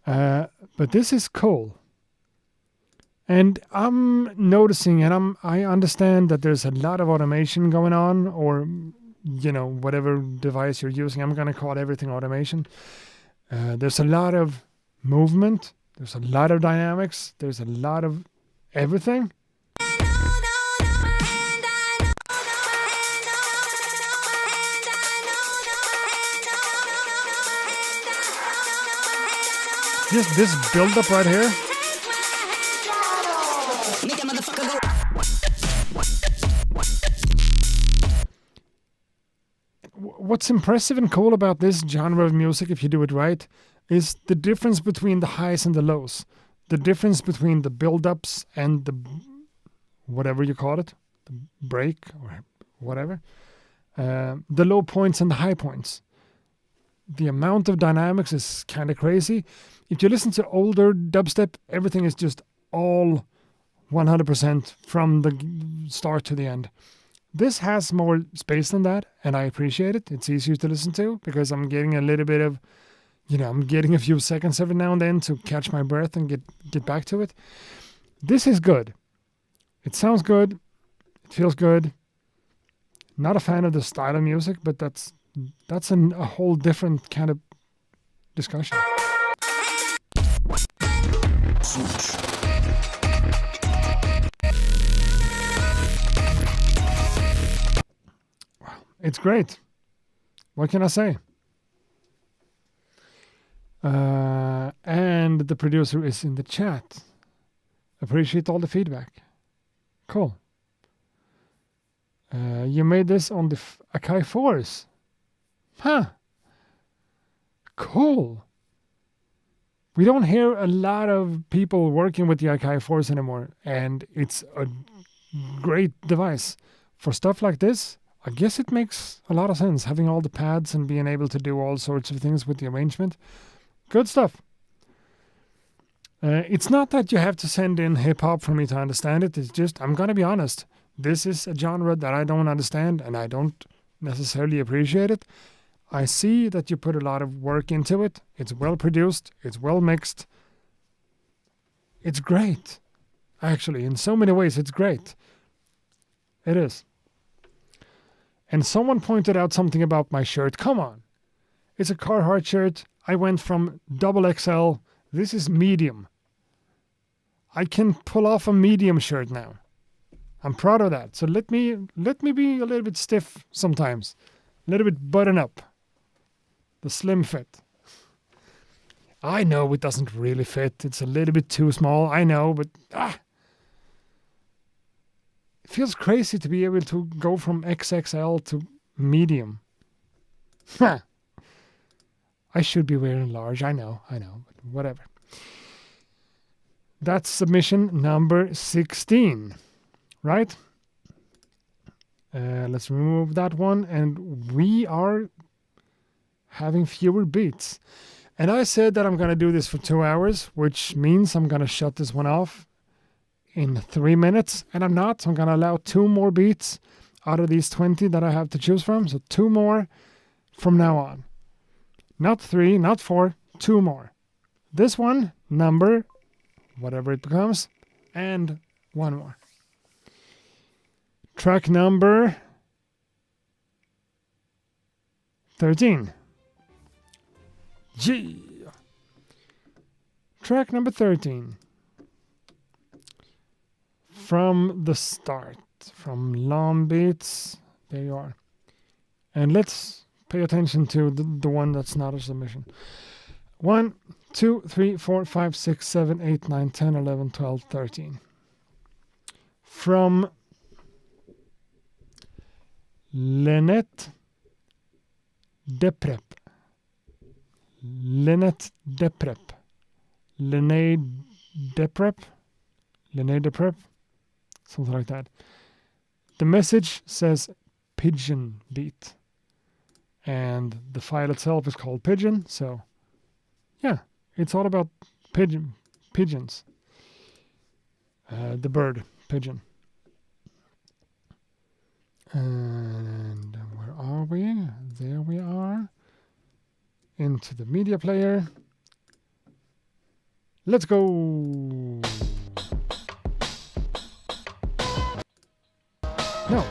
But this is cool. And I'm noticing, and I understand that there's a lot of automation going on, or, you know, whatever device you're using. I'm going to call everything automation. There's a lot of movement. There's a lot of dynamics. There's a lot of everything. Just this build up right here. What's impressive and cool about this genre of music, if you do it right, is the difference between the highs and the lows. The difference between the build-ups and the, whatever you call it, the break or whatever. The low points and the high points. The amount of dynamics is kind of crazy. If you listen to older dubstep, everything is just all 100% from the start to the end. This has more space than that, and I appreciate it. It's easier to listen to because I'm getting a little bit of, I'm getting a few seconds every now and then to catch my breath and get back to it. This is good. It sounds good. It feels good. Not a fan of the style of music, but that's a whole different kind of discussion. It's great. What can I say? And the producer is in the chat. Appreciate all the feedback. Cool. You made this on the Akai 4s. Huh. Cool. We don't hear a lot of people working with the Akai 4s anymore, and it's a great device. For stuff like this, I guess it makes a lot of sense, having all the pads and being able to do all sorts of things with the arrangement. Good stuff. It's not that you have to send in hip-hop for me to understand it. It's just, I'm going to be honest, this is a genre that I don't understand, and I don't necessarily appreciate it. I see that you put a lot of work into it. It's well produced. It's well mixed. It's great. Actually, in so many ways, it's great. It is. And someone pointed out something about my shirt. Come on. It's a Carhartt shirt. I went from XXL. This is medium. I can pull off a medium shirt now. I'm proud of that. So let me be a little bit stiff sometimes. A little bit button up. the slim fit. I know it doesn't really fit. It's a little bit too small. I know, but it feels crazy to be able to go from XXL to medium. I should be wearing large. I know, but whatever. That's submission number 16, right? Let's remove that one, and we are having fewer beats. And I said that I'm going to do this for 2 hours, which means I'm going to shut this one off in 3 minutes, and I'm not. So I'm going to allow 2 more beats out of these 20 that I have to choose from. So 2 more from now on. Not 3, not 4, 2 more. This one, number, whatever it becomes, and 1 more. Track number 13. Yeah. Track number 13. From the start, from long beats, there you are. And let's pay attention to the one that's not a submission. 1, 2, 3, 4, 5, 6, 7, 8, 9, 10, 11, 12, 13. From Lynette Deprep. Lynette Deprep. Lene Deprep. Lene Deprep. Something like that. The message says pigeon beat. And the file itself is called pigeon. So, yeah, it's all about pigeons. The bird, pigeon. And where are we? There we are. Into the media player. Let's go. No.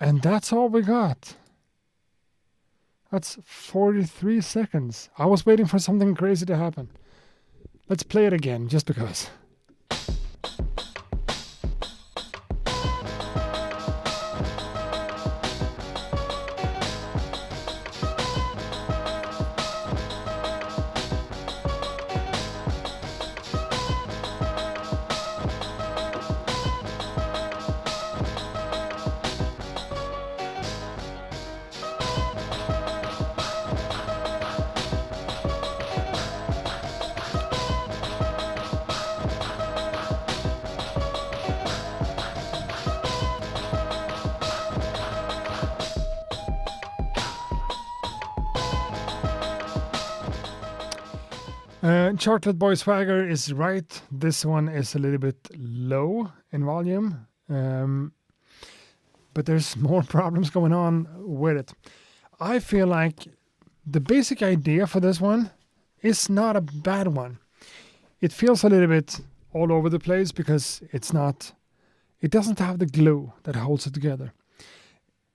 And that's all we got. That's 43 seconds. I was waiting for something crazy to happen. Let's play it again, just because. Chocolate Boy Swagger is right. This one is a little bit low in volume. But there's more problems going on with it. I feel like the basic idea for this one is not a bad one. It feels a little bit all over the place because it doesn't have the glue that holds it together.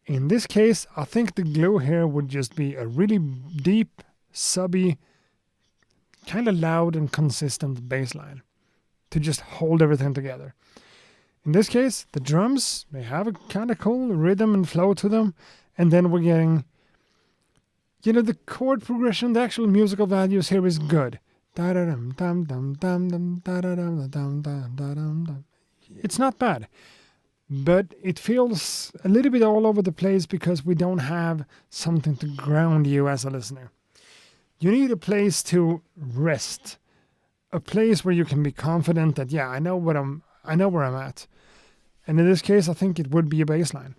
In this case, I think the glue here would just be a really deep, subby, kind of loud and consistent bass line to just hold everything together. In this case, the drums, they have a kind of cool rhythm and flow to them, and then we're getting, the chord progression, the actual musical values here is good. It's not bad, but it feels a little bit all over the place because we don't have something to ground you as a listener. You need a place to rest, a place where you can be confident that, I know where I'm at. And in this case, I think it would be a bass line.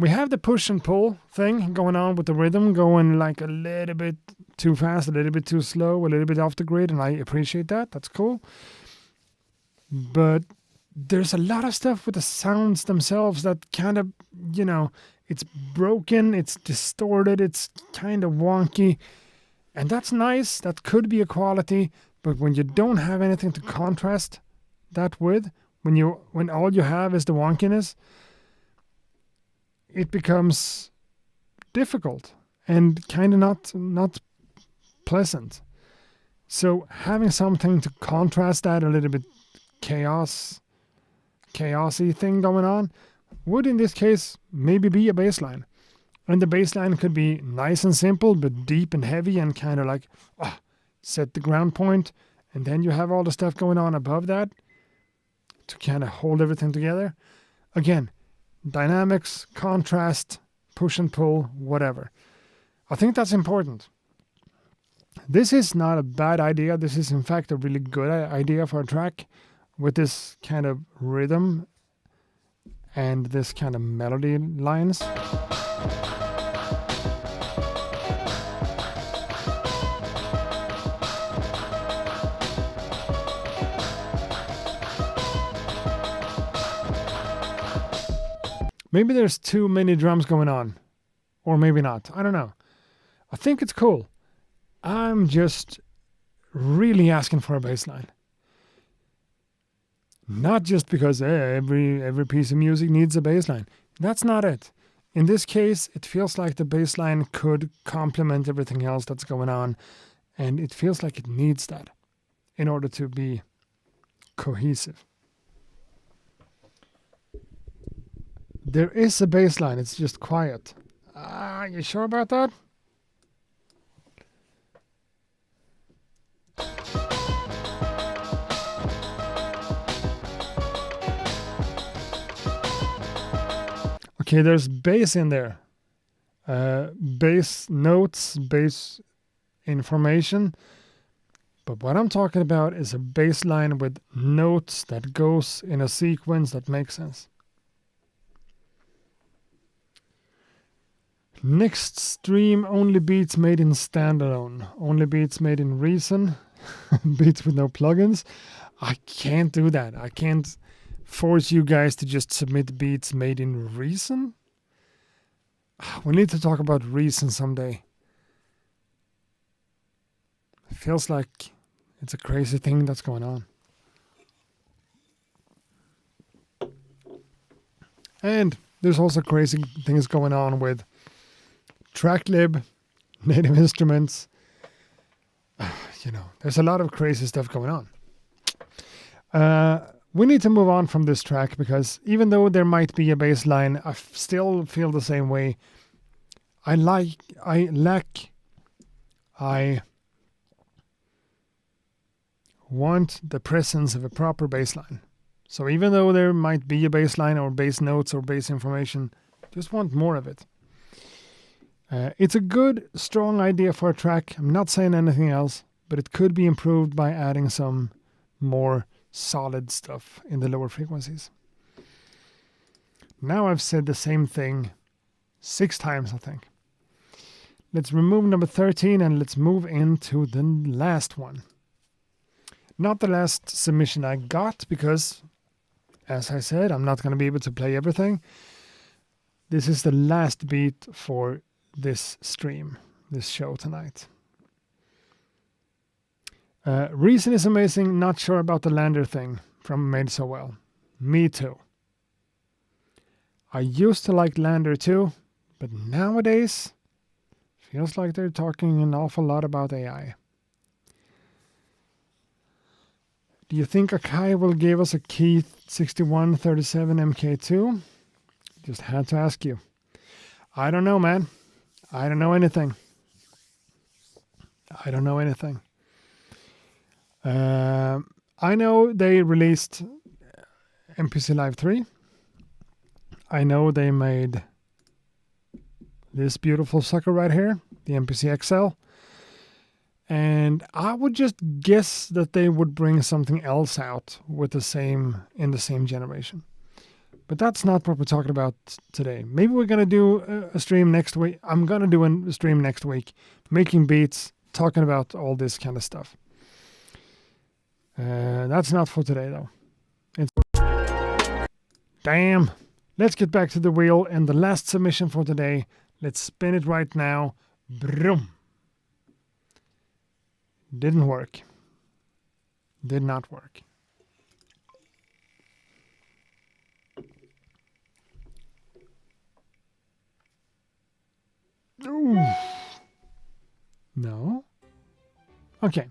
we have the push and pull thing going on with the rhythm, going like a little bit too fast, a little bit too slow, a little bit off the grid, and I appreciate that. That's cool. But there's a lot of stuff with the sounds themselves that kind of, it's broken, it's distorted, it's kind of wonky. And that's nice. That could be a quality. But when you don't have anything to contrast that with, when all you have is the wonkiness, it becomes difficult and kind of not pleasant. So having something to contrast that, a little bit chaosy thing going on, would in this case maybe be a bass line. And the bass line could be nice and simple, but deep and heavy and kind of like set the ground point. And then you have all the stuff going on above that to kind of hold everything together. Again, dynamics, contrast, push and pull, whatever. I think that's important. This is not a bad idea. This is in fact a really good idea for a track with this kind of rhythm and this kind of melody lines. Maybe there's too many drums going on. Or maybe not. I don't know. I think it's cool. I'm just really asking for a bass line. Not just because every piece of music needs a bass line. That's not it. In this case, it feels like the bass line could complement everything else that's going on. And it feels like it needs that in order to be cohesive. There is a bass line, it's just quiet. You sure about that? Okay, there's bass in there. Bass notes, bass information. But what I'm talking about is a bass line with notes that goes in a sequence that makes sense. Next stream, only beats made in standalone. Only beats made in Reason. Beats with no plugins. I can't do that. I can't force you guys to just submit beats made in Reason. We need to talk about Reason someday. It feels like it's a crazy thing that's going on. And there's also crazy things going on with TrackLib, Native Instruments. There's a lot of crazy stuff going on. We need to move on from this track because even though there might be a bass line, I still feel the same way. I want the presence of a proper bass line. So even though there might be a bass line or bass notes or bass information, just want more of it. It's a good, strong idea for a track. I'm not saying anything else, but it could be improved by adding some more solid stuff in the lower frequencies. Now I've said the same thing 6 times, I think. Let's remove number 13 and let's move into the last one. Not the last submission I got because, as I said, I'm not going to be able to play everything. This is the last beat for this stream, this show tonight. Reason is amazing. Not sure about the lander thing from Made So Well. Me too. I used to like lander too, but nowadays feels like they're talking an awful lot about AI. Do you think Akai will give us a Keith 6137 MK2? Just had to ask you. I don't know, man. I don't know anything. I know they released MPC Live 3. I know they made this beautiful sucker right here, the MPC XL. And I would just guess that they would bring something else out with in the same generation. But that's not what we're talking about today. Maybe we're going to do a stream next week. I'm going to do a stream next week, making beats, talking about all this kind of stuff. That's not for today, though. Damn. Let's get back to the wheel and the last submission for today. Let's spin it right now. Broom. Didn't work. Did not work. Ooh. No. Okay.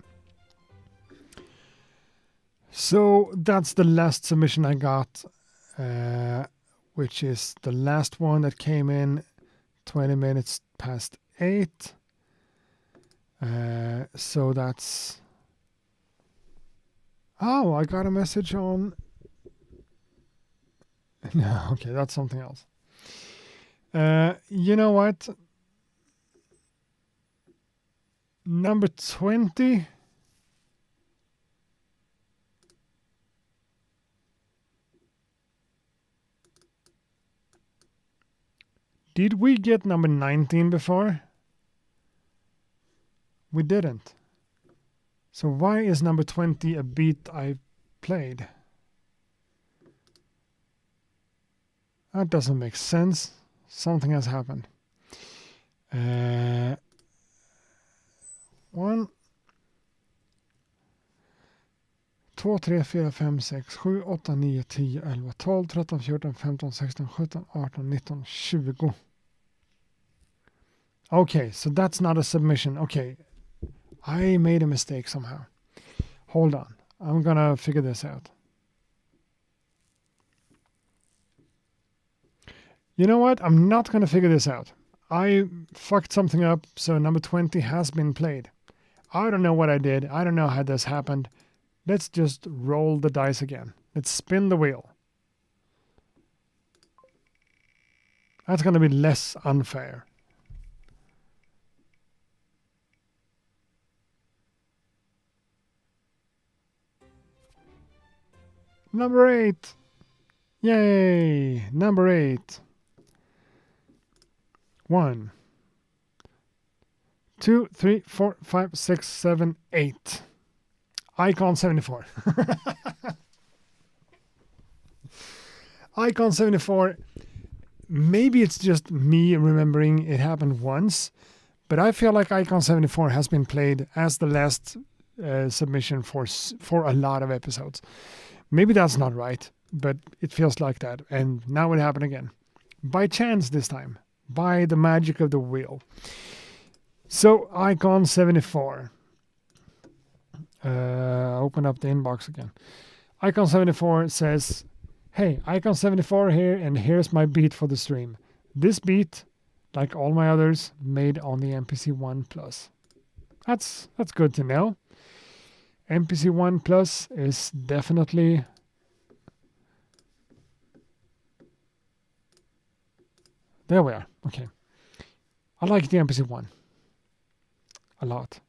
So that's the last submission I got, which is the last one that came in 20 minutes past 8. So that's... Oh, I got a message on... No, okay, that's something else. You know what? Number 20. Did we get number 19 before? We didn't. So why is number 20 a beat I played? That doesn't make sense. Something has happened. 1, 2, 3, 4, 5, 6, 7, 8, 9, 10, 11, 12, 13, 14, 15, 16, 17, 18, 19, 20. Okay, so that's not a submission. Okay, I made a mistake somehow. Hold on. I'm gonna figure this out. You know what? I'm not gonna figure this out. I fucked something up, so number 20 has been played. I don't know what I did. I don't know how this happened. Let's just roll the dice again. Let's spin the wheel. That's gonna be less unfair. Number 8. Yay! Number 8. 1, 2, 3, 4, 5, 6, 7, 8. Icon 74. Icon 74. Maybe it's just me remembering it happened once, but I feel like Icon 74 has been played as the last submission for a lot of episodes. Maybe that's not right, but it feels like that. And now it happened again. By chance this time. By the magic of the wheel. So, Icon 74. Open up the inbox again. Icon 74 says, hey, Icon 74 here, and here's my beat for the stream. This beat, like all my others, made on the MPC 1 Plus. That's good to know. MPC 1 Plus is definitely there we are. Okay. I like the MPC 1 a lot.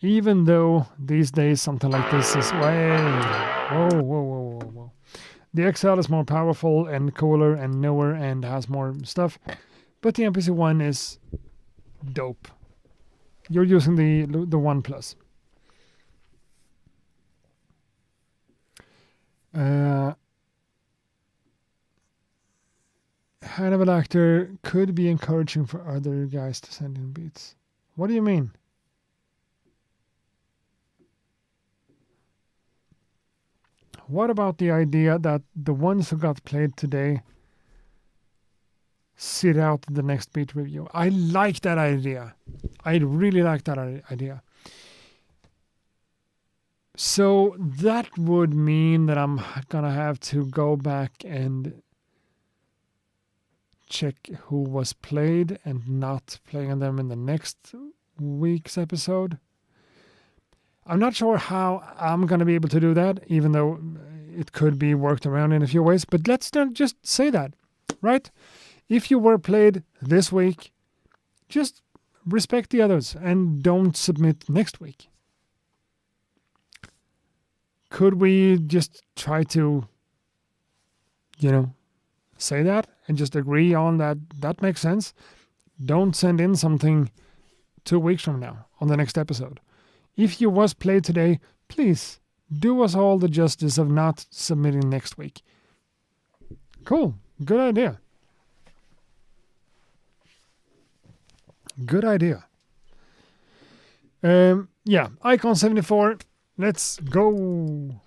Even though these days something like this is way whoa. The XL is more powerful and cooler and newer and has more stuff, but the MPC 1 is dope. You're using the 1 Plus. Hannibal Actor could be encouraging for other guys to send in beats. What do you mean? What about the idea that the ones who got played today sit out the next beat review? I like that idea. I really like that idea. So that would mean that I'm gonna have to go back and check who was played and not playing them in the next week's episode. I'm not sure how I'm going to be able to do that, even though it could be worked around in a few ways. But let's not just say that, right? If you were played this week, just respect the others and don't submit next week. Could we just try to, say that and just agree on that. That makes sense. Don't send in something 2 weeks from now on the next episode. If you was played today, please do us all the justice of not submitting next week. Cool. Good idea. Good idea. Yeah, Icon 74. Let's go.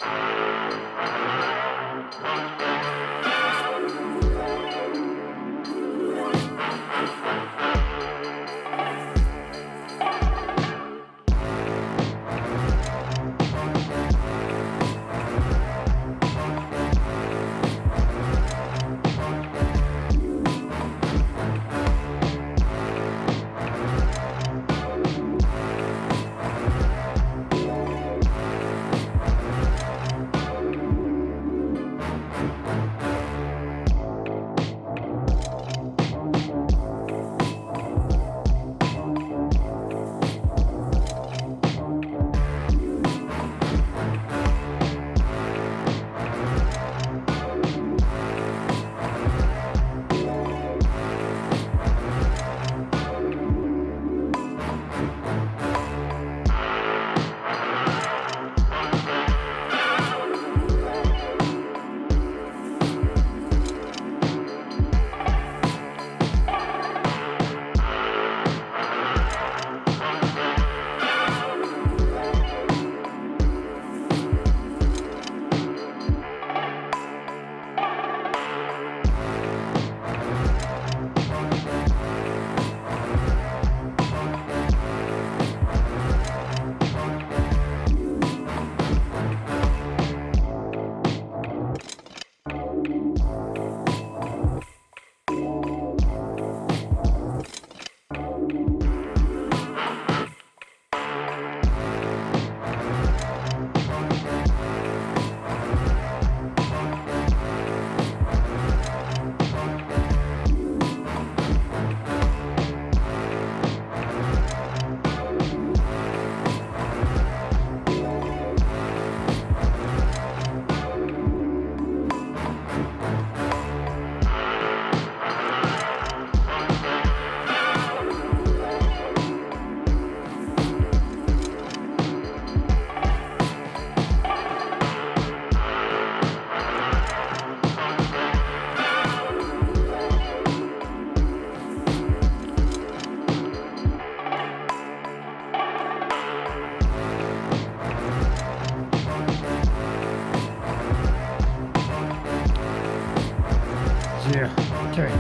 Yeah, okay.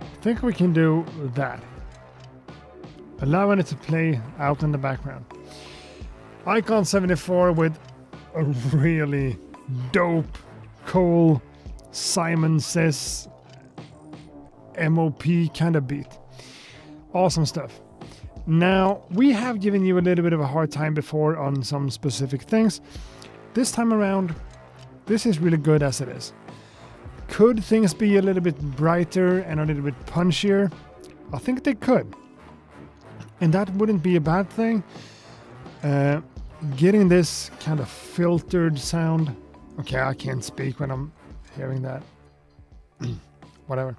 I think we can do that. Allowing it to play out in the background. Icon 74 with a really dope, cool Simon Says MOP kind of beat. Awesome stuff. Now, we have given you a little bit of a hard time before on some specific things. This time around, this is really good as it is. Could things be a little bit brighter and a little bit punchier? I think they could. And that wouldn't be a bad thing. Getting this kind of filtered sound. Okay, I can't speak when I'm hearing that. Whatever.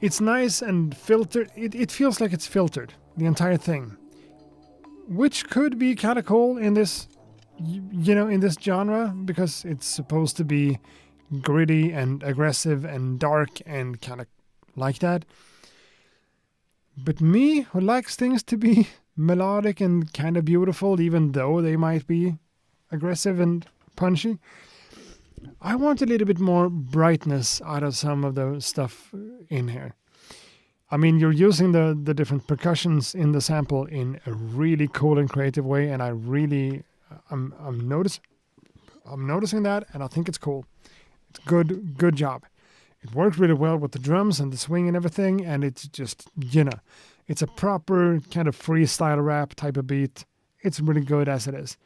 It's nice and filtered. It feels like it's filtered, the entire thing. Which could be kind of cool in this, in this genre, because it's supposed to be gritty and aggressive and dark and kind of like that. But me, who likes things to be melodic and kind of beautiful, even though they might be aggressive and punchy, I want a little bit more brightness out of some of the stuff in here. I mean, you're using the different percussions in the sample in a really cool and creative way, and I'm noticing that, and I think it's cool. It's good job. It works really well with the drums and the swing and everything, and it's just, it's a proper kind of freestyle rap type of beat. It's really good as it is.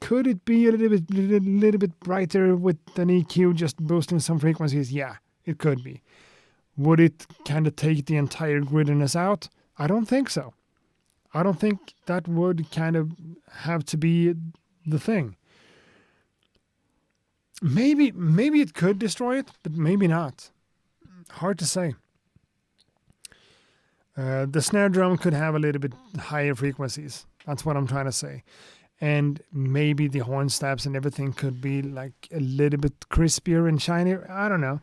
Could it be a little bit brighter with an EQ just boosting some frequencies? Yeah, it could be. Would it kind of take the entire grittiness out? I don't think so. I don't think that would kind of have to be the thing. Maybe it could destroy it, but maybe not. Hard to say. The snare drum could have a little bit higher frequencies. That's what I'm trying to say. And maybe the horn stabs and everything could be like a little bit crispier and shinier. I don't know.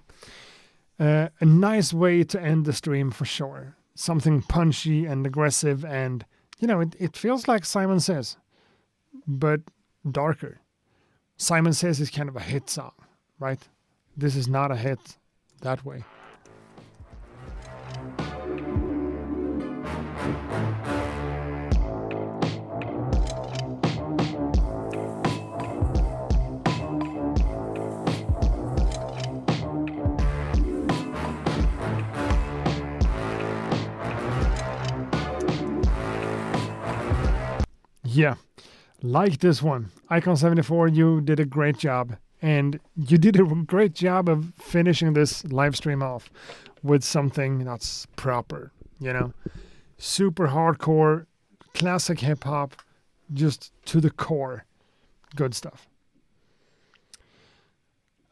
A nice way to end the stream for sure. Something punchy and aggressive, and it feels like Simon Says, but darker. Simon Says is kind of a hit song, right? This is not a hit that way. Yeah, like this one. Icon74, you did a great job. And you did a great job of finishing this live stream off with something that's proper, Super hardcore, classic hip hop, just to the core. Good stuff.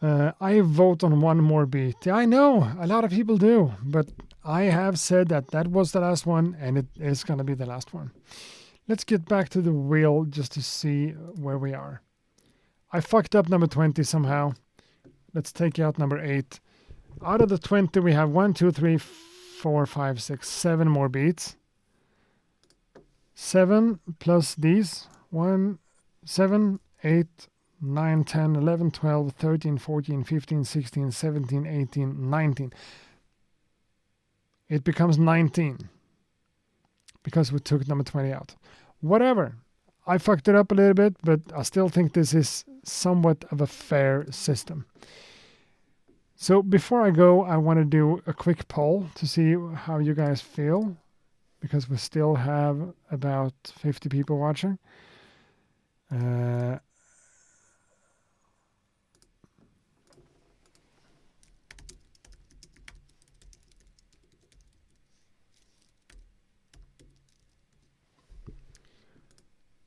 I vote on one more beat. I know, a lot of people do, but I have said that was the last one, and it is going to be the last one. Let's get back to the wheel just to see where we are. I fucked up number 20 somehow. Let's take out number 8. Out of the 20, we have 1, 2, 3, 4, 5, 6, 7 more beats. 7 plus these. 1, 7, 8, 9, 10, 11, 12, 13, 14, 15, 16, 17, 18, 19. It becomes 19. Because we took number 20 out. Whatever. I fucked it up a little bit, but I still think this is somewhat of a fair system. So before I go, I want to do a quick poll to see how you guys feel, because we still have about 50 people watching.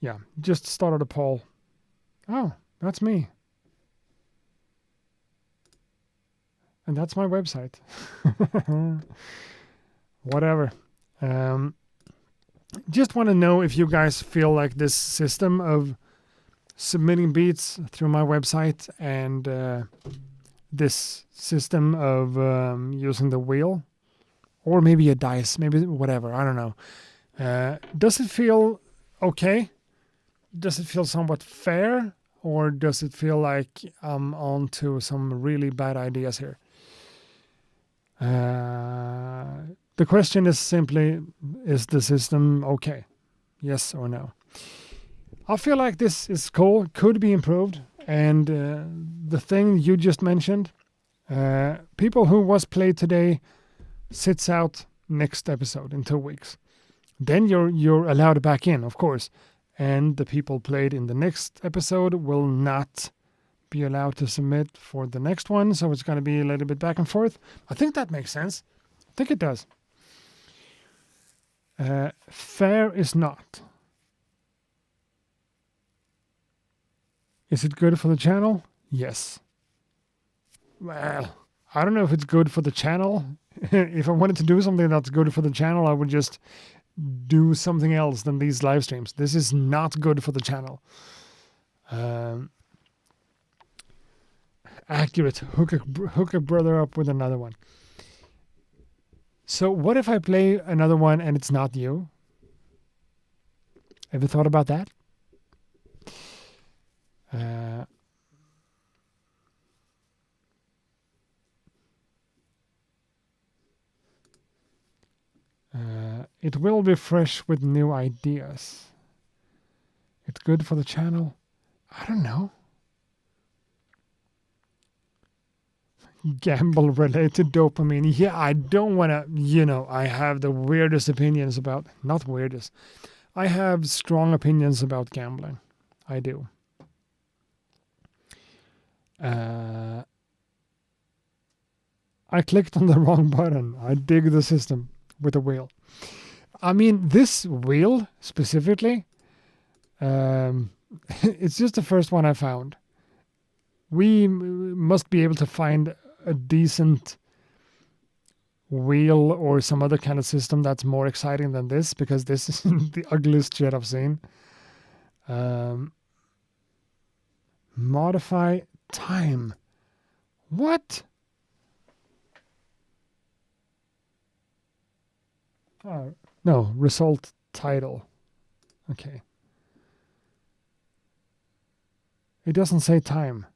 Yeah, just started a poll. Oh, that's me. And that's my website. Whatever. Just want to know if you guys feel like this system of submitting beats through my website and this system of using the wheel, or maybe a dice, maybe whatever, I don't know. Does it feel okay? Does it feel somewhat fair, or does it feel like I'm on to some really bad ideas here? The question is simply, is the system okay? Yes or no? I feel like this is cool, could be improved. And the thing you just mentioned, people who was played today sits out next episode in 2 weeks. Then you're allowed back in, of course. And the people played in the next episode will not be allowed to submit for the next one. So it's going to be a little bit back and forth. I think that makes sense. I think it does. Fair is not. Is it good for the channel? Yes. Well, I don't know if it's good for the channel. If I wanted to do something that's good for the channel, I would just do something else than these live streams. This is not good for the channel. Accurate. Hook a brother up with another one. So what if I play another one and it's not you? Ever thought about that? It will be fresh with new ideas. It's good for the channel. I don't know. Gamble-related dopamine. Yeah, I don't want to, I have the weirdest opinions about, not weirdest. I have strong opinions about gambling. I do. I clicked on the wrong button. I dig the system with a wheel. I mean, this wheel specifically, it's just the first one I found. we must be able to find a decent wheel or some other kind of system that's more exciting than this, because this is the ugliest shit I've seen. Modify time. What? Oh, no, result title. Okay. It doesn't say time.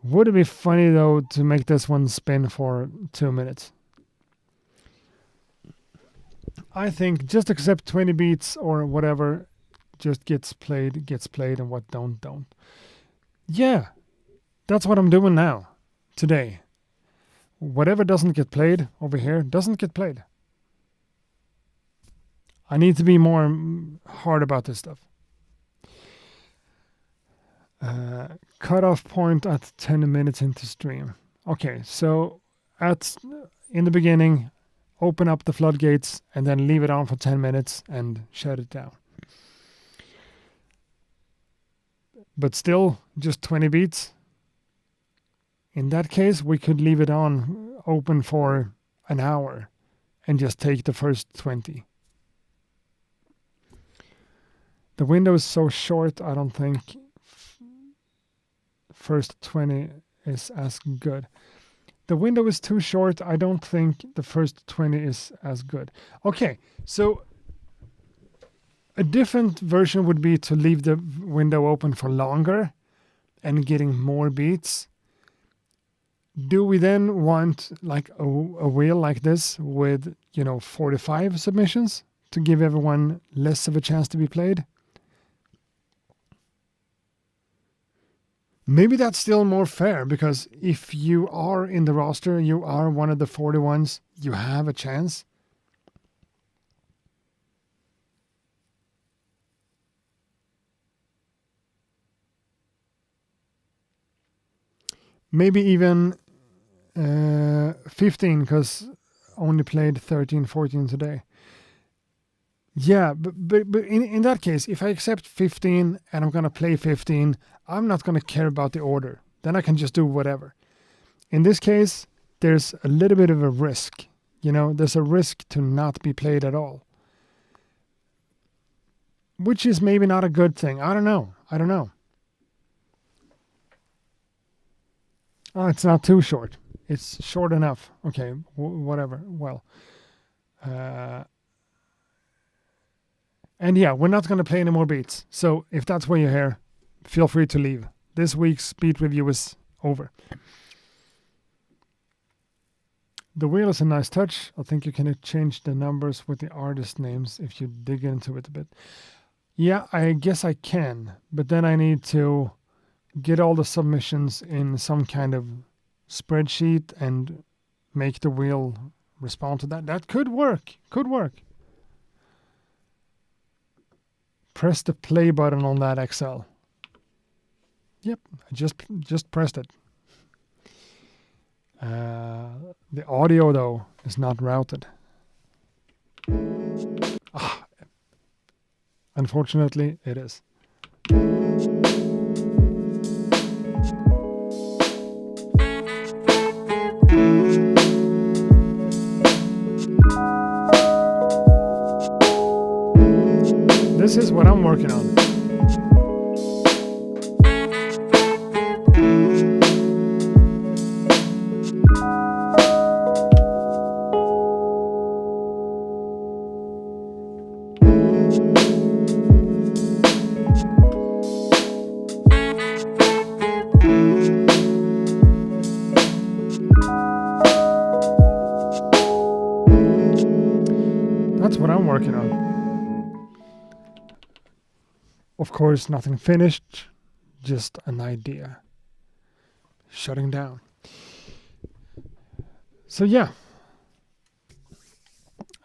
Would it be funny though to make this one spin for 2 minutes? I think just accept 20 beats or whatever just gets played, and what don't. Yeah, that's what I'm doing now, today. Whatever doesn't get played over here doesn't get played. I need to be more hard about this stuff. Cutoff point at 10 minutes into stream. Okay, so in the beginning, open up the floodgates and then leave it on for 10 minutes and shut it down. But still, just 20 beats. In that case, we could leave it on open for an hour and just take the first 20. The window is so short, I don't think first 20 is as good. The window is too short. I don't think the first 20 is as good. Okay, so a different version would be to leave the window open for longer and getting more beats. Do we then want like a wheel like this with, 45 submissions to give everyone less of a chance to be played? Maybe that's still more fair, because if you are in the roster, you are one of the 40 ones, you have a chance. Maybe even 15, because only played 13, 14 today. Yeah, but in that case, if I accept 15 and I'm going to play 15, I'm not going to care about the order. Then I can just do whatever. In this case, there's a little bit of a risk. There's a risk to not be played at all. Which is maybe not a good thing. I don't know. Oh, it's not too short. It's short enough. Okay, whatever. Well, and yeah, we're not going to play any more beats. So if that's why you're here, feel free to leave. This week's beat review is over. The wheel is a nice touch. I think you can change the numbers with the artist names if you dig into it a bit. Yeah, I guess I can. But then I need to get all the submissions in some kind of spreadsheet and make the wheel respond to that. That could work. Press the play button on that Excel. Yep, I just pressed it. The audio, though, is not routed. Unfortunately, it is. This is what I'm working on. That's what I'm working on. Of course, nothing finished, just an idea. Shutting down. So yeah.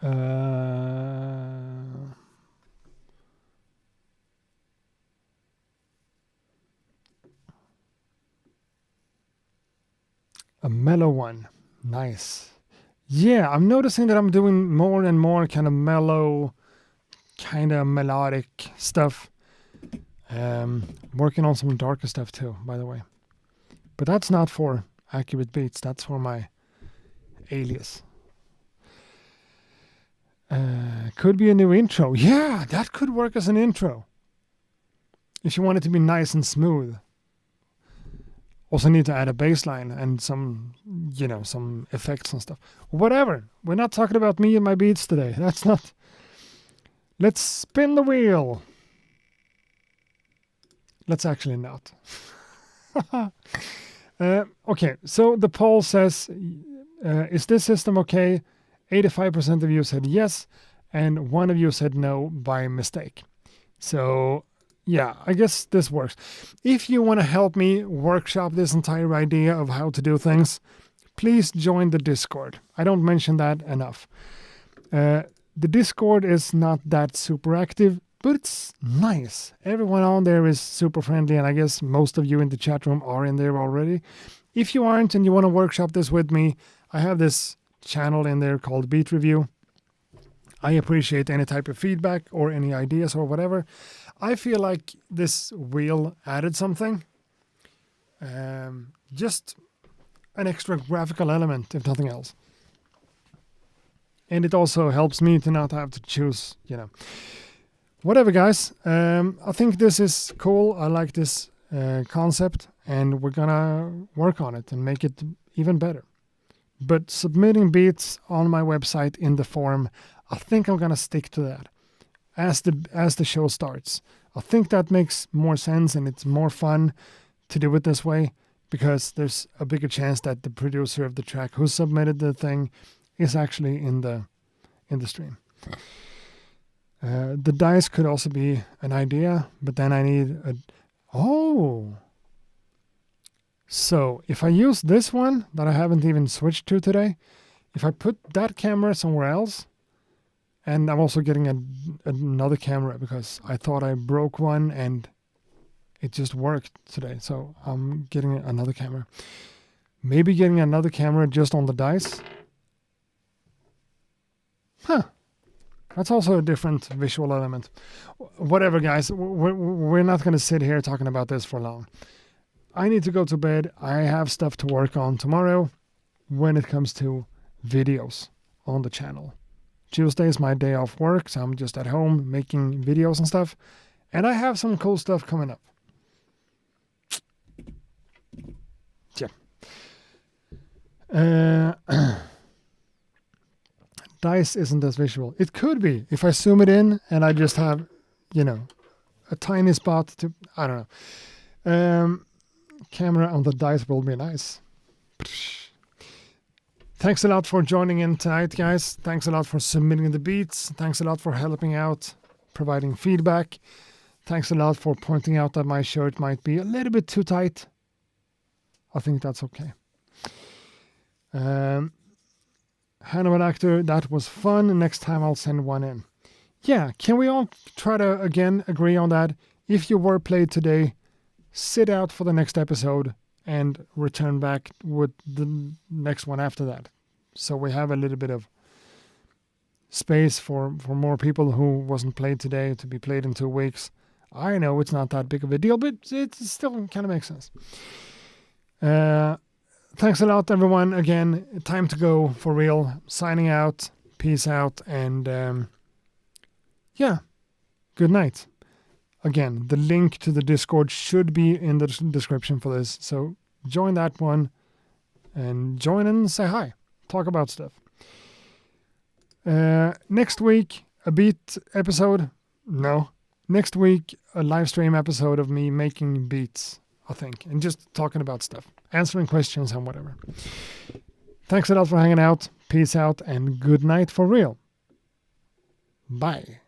A mellow one. Nice. Yeah, I'm noticing that I'm doing more and more kind of mellow, kind of melodic stuff. Working on some darker stuff too, by the way. But that's not for Accurate Beats. That's for my alias. Could be a new intro. Yeah, that could work as an intro. If you want it to be nice and smooth. Also need to add a bass line and some effects and stuff. Whatever. We're not talking about me and my beats today. That's not. Let's spin the wheel. Let's actually not. Okay, so the poll says, is this system okay? 85% of you said yes, and 1 of you said no by mistake. So, yeah, I guess this works. If you want to help me workshop this entire idea of how to do things, please join the Discord. I don't mention that enough. The Discord is not that super active, but it's nice. Everyone on there is super friendly, and I guess most of you in the chat room are in there already. If you aren't and you want to workshop this with me, I have this channel in there called Beat Review. I appreciate any type of feedback or any ideas or whatever. I feel like this wheel added something. Just an extra graphical element, if nothing else. And it also helps me to not have to choose, Whatever, guys. I think this is cool. I like this concept, and we're gonna work on it and make it even better. But submitting beats on my website in the form, I think I'm gonna stick to that as the show starts. I think that makes more sense, and it's more fun to do it this way because there's a bigger chance that the producer of the track who submitted the thing is actually in the stream. The dice could also be an idea, but then I need So if I use this one that I haven't even switched to today, if I put that camera somewhere else, and I'm also getting another camera because I thought I broke one and it just worked today. So I'm getting another camera. Maybe getting another camera just on the dice. That's also a different visual element. Whatever, guys. We're not going to sit here talking about this for long. I need to go to bed. I have stuff to work on tomorrow when it comes to videos on the channel. Tuesday is my day off work, so I'm just at home making videos and stuff. And I have some cool stuff coming up. Yeah. Dice isn't as visual. It could be if I zoom it in and I just have, a tiny spot to, I don't know. Camera on the dice will be nice. Thanks a lot for joining in tonight, guys. Thanks a lot for submitting the beats. Thanks a lot for helping out, providing feedback. Thanks a lot for pointing out that my shirt might be a little bit too tight. I think that's okay. Hannibal Actor, that was fun. Next time I'll send one in. Yeah, can we all try to, again, agree on that? If you were played today, sit out for the next episode and return back with the next one after that. So we have a little bit of space for more people who wasn't played today to be played in 2 weeks. I know it's not that big of a deal, but it still kind of makes sense. Thanks a lot, everyone. Again, time to go for real. Signing out. Peace out. And good night. Again, the link to the Discord should be in the description for this. So join that one and join and say hi. Talk about stuff. Next week, a beat episode. No. Next week, a live stream episode of me making beats, I think, and just talking about stuff, answering questions and whatever. Thanks a lot for hanging out. Peace out and good night for real. Bye.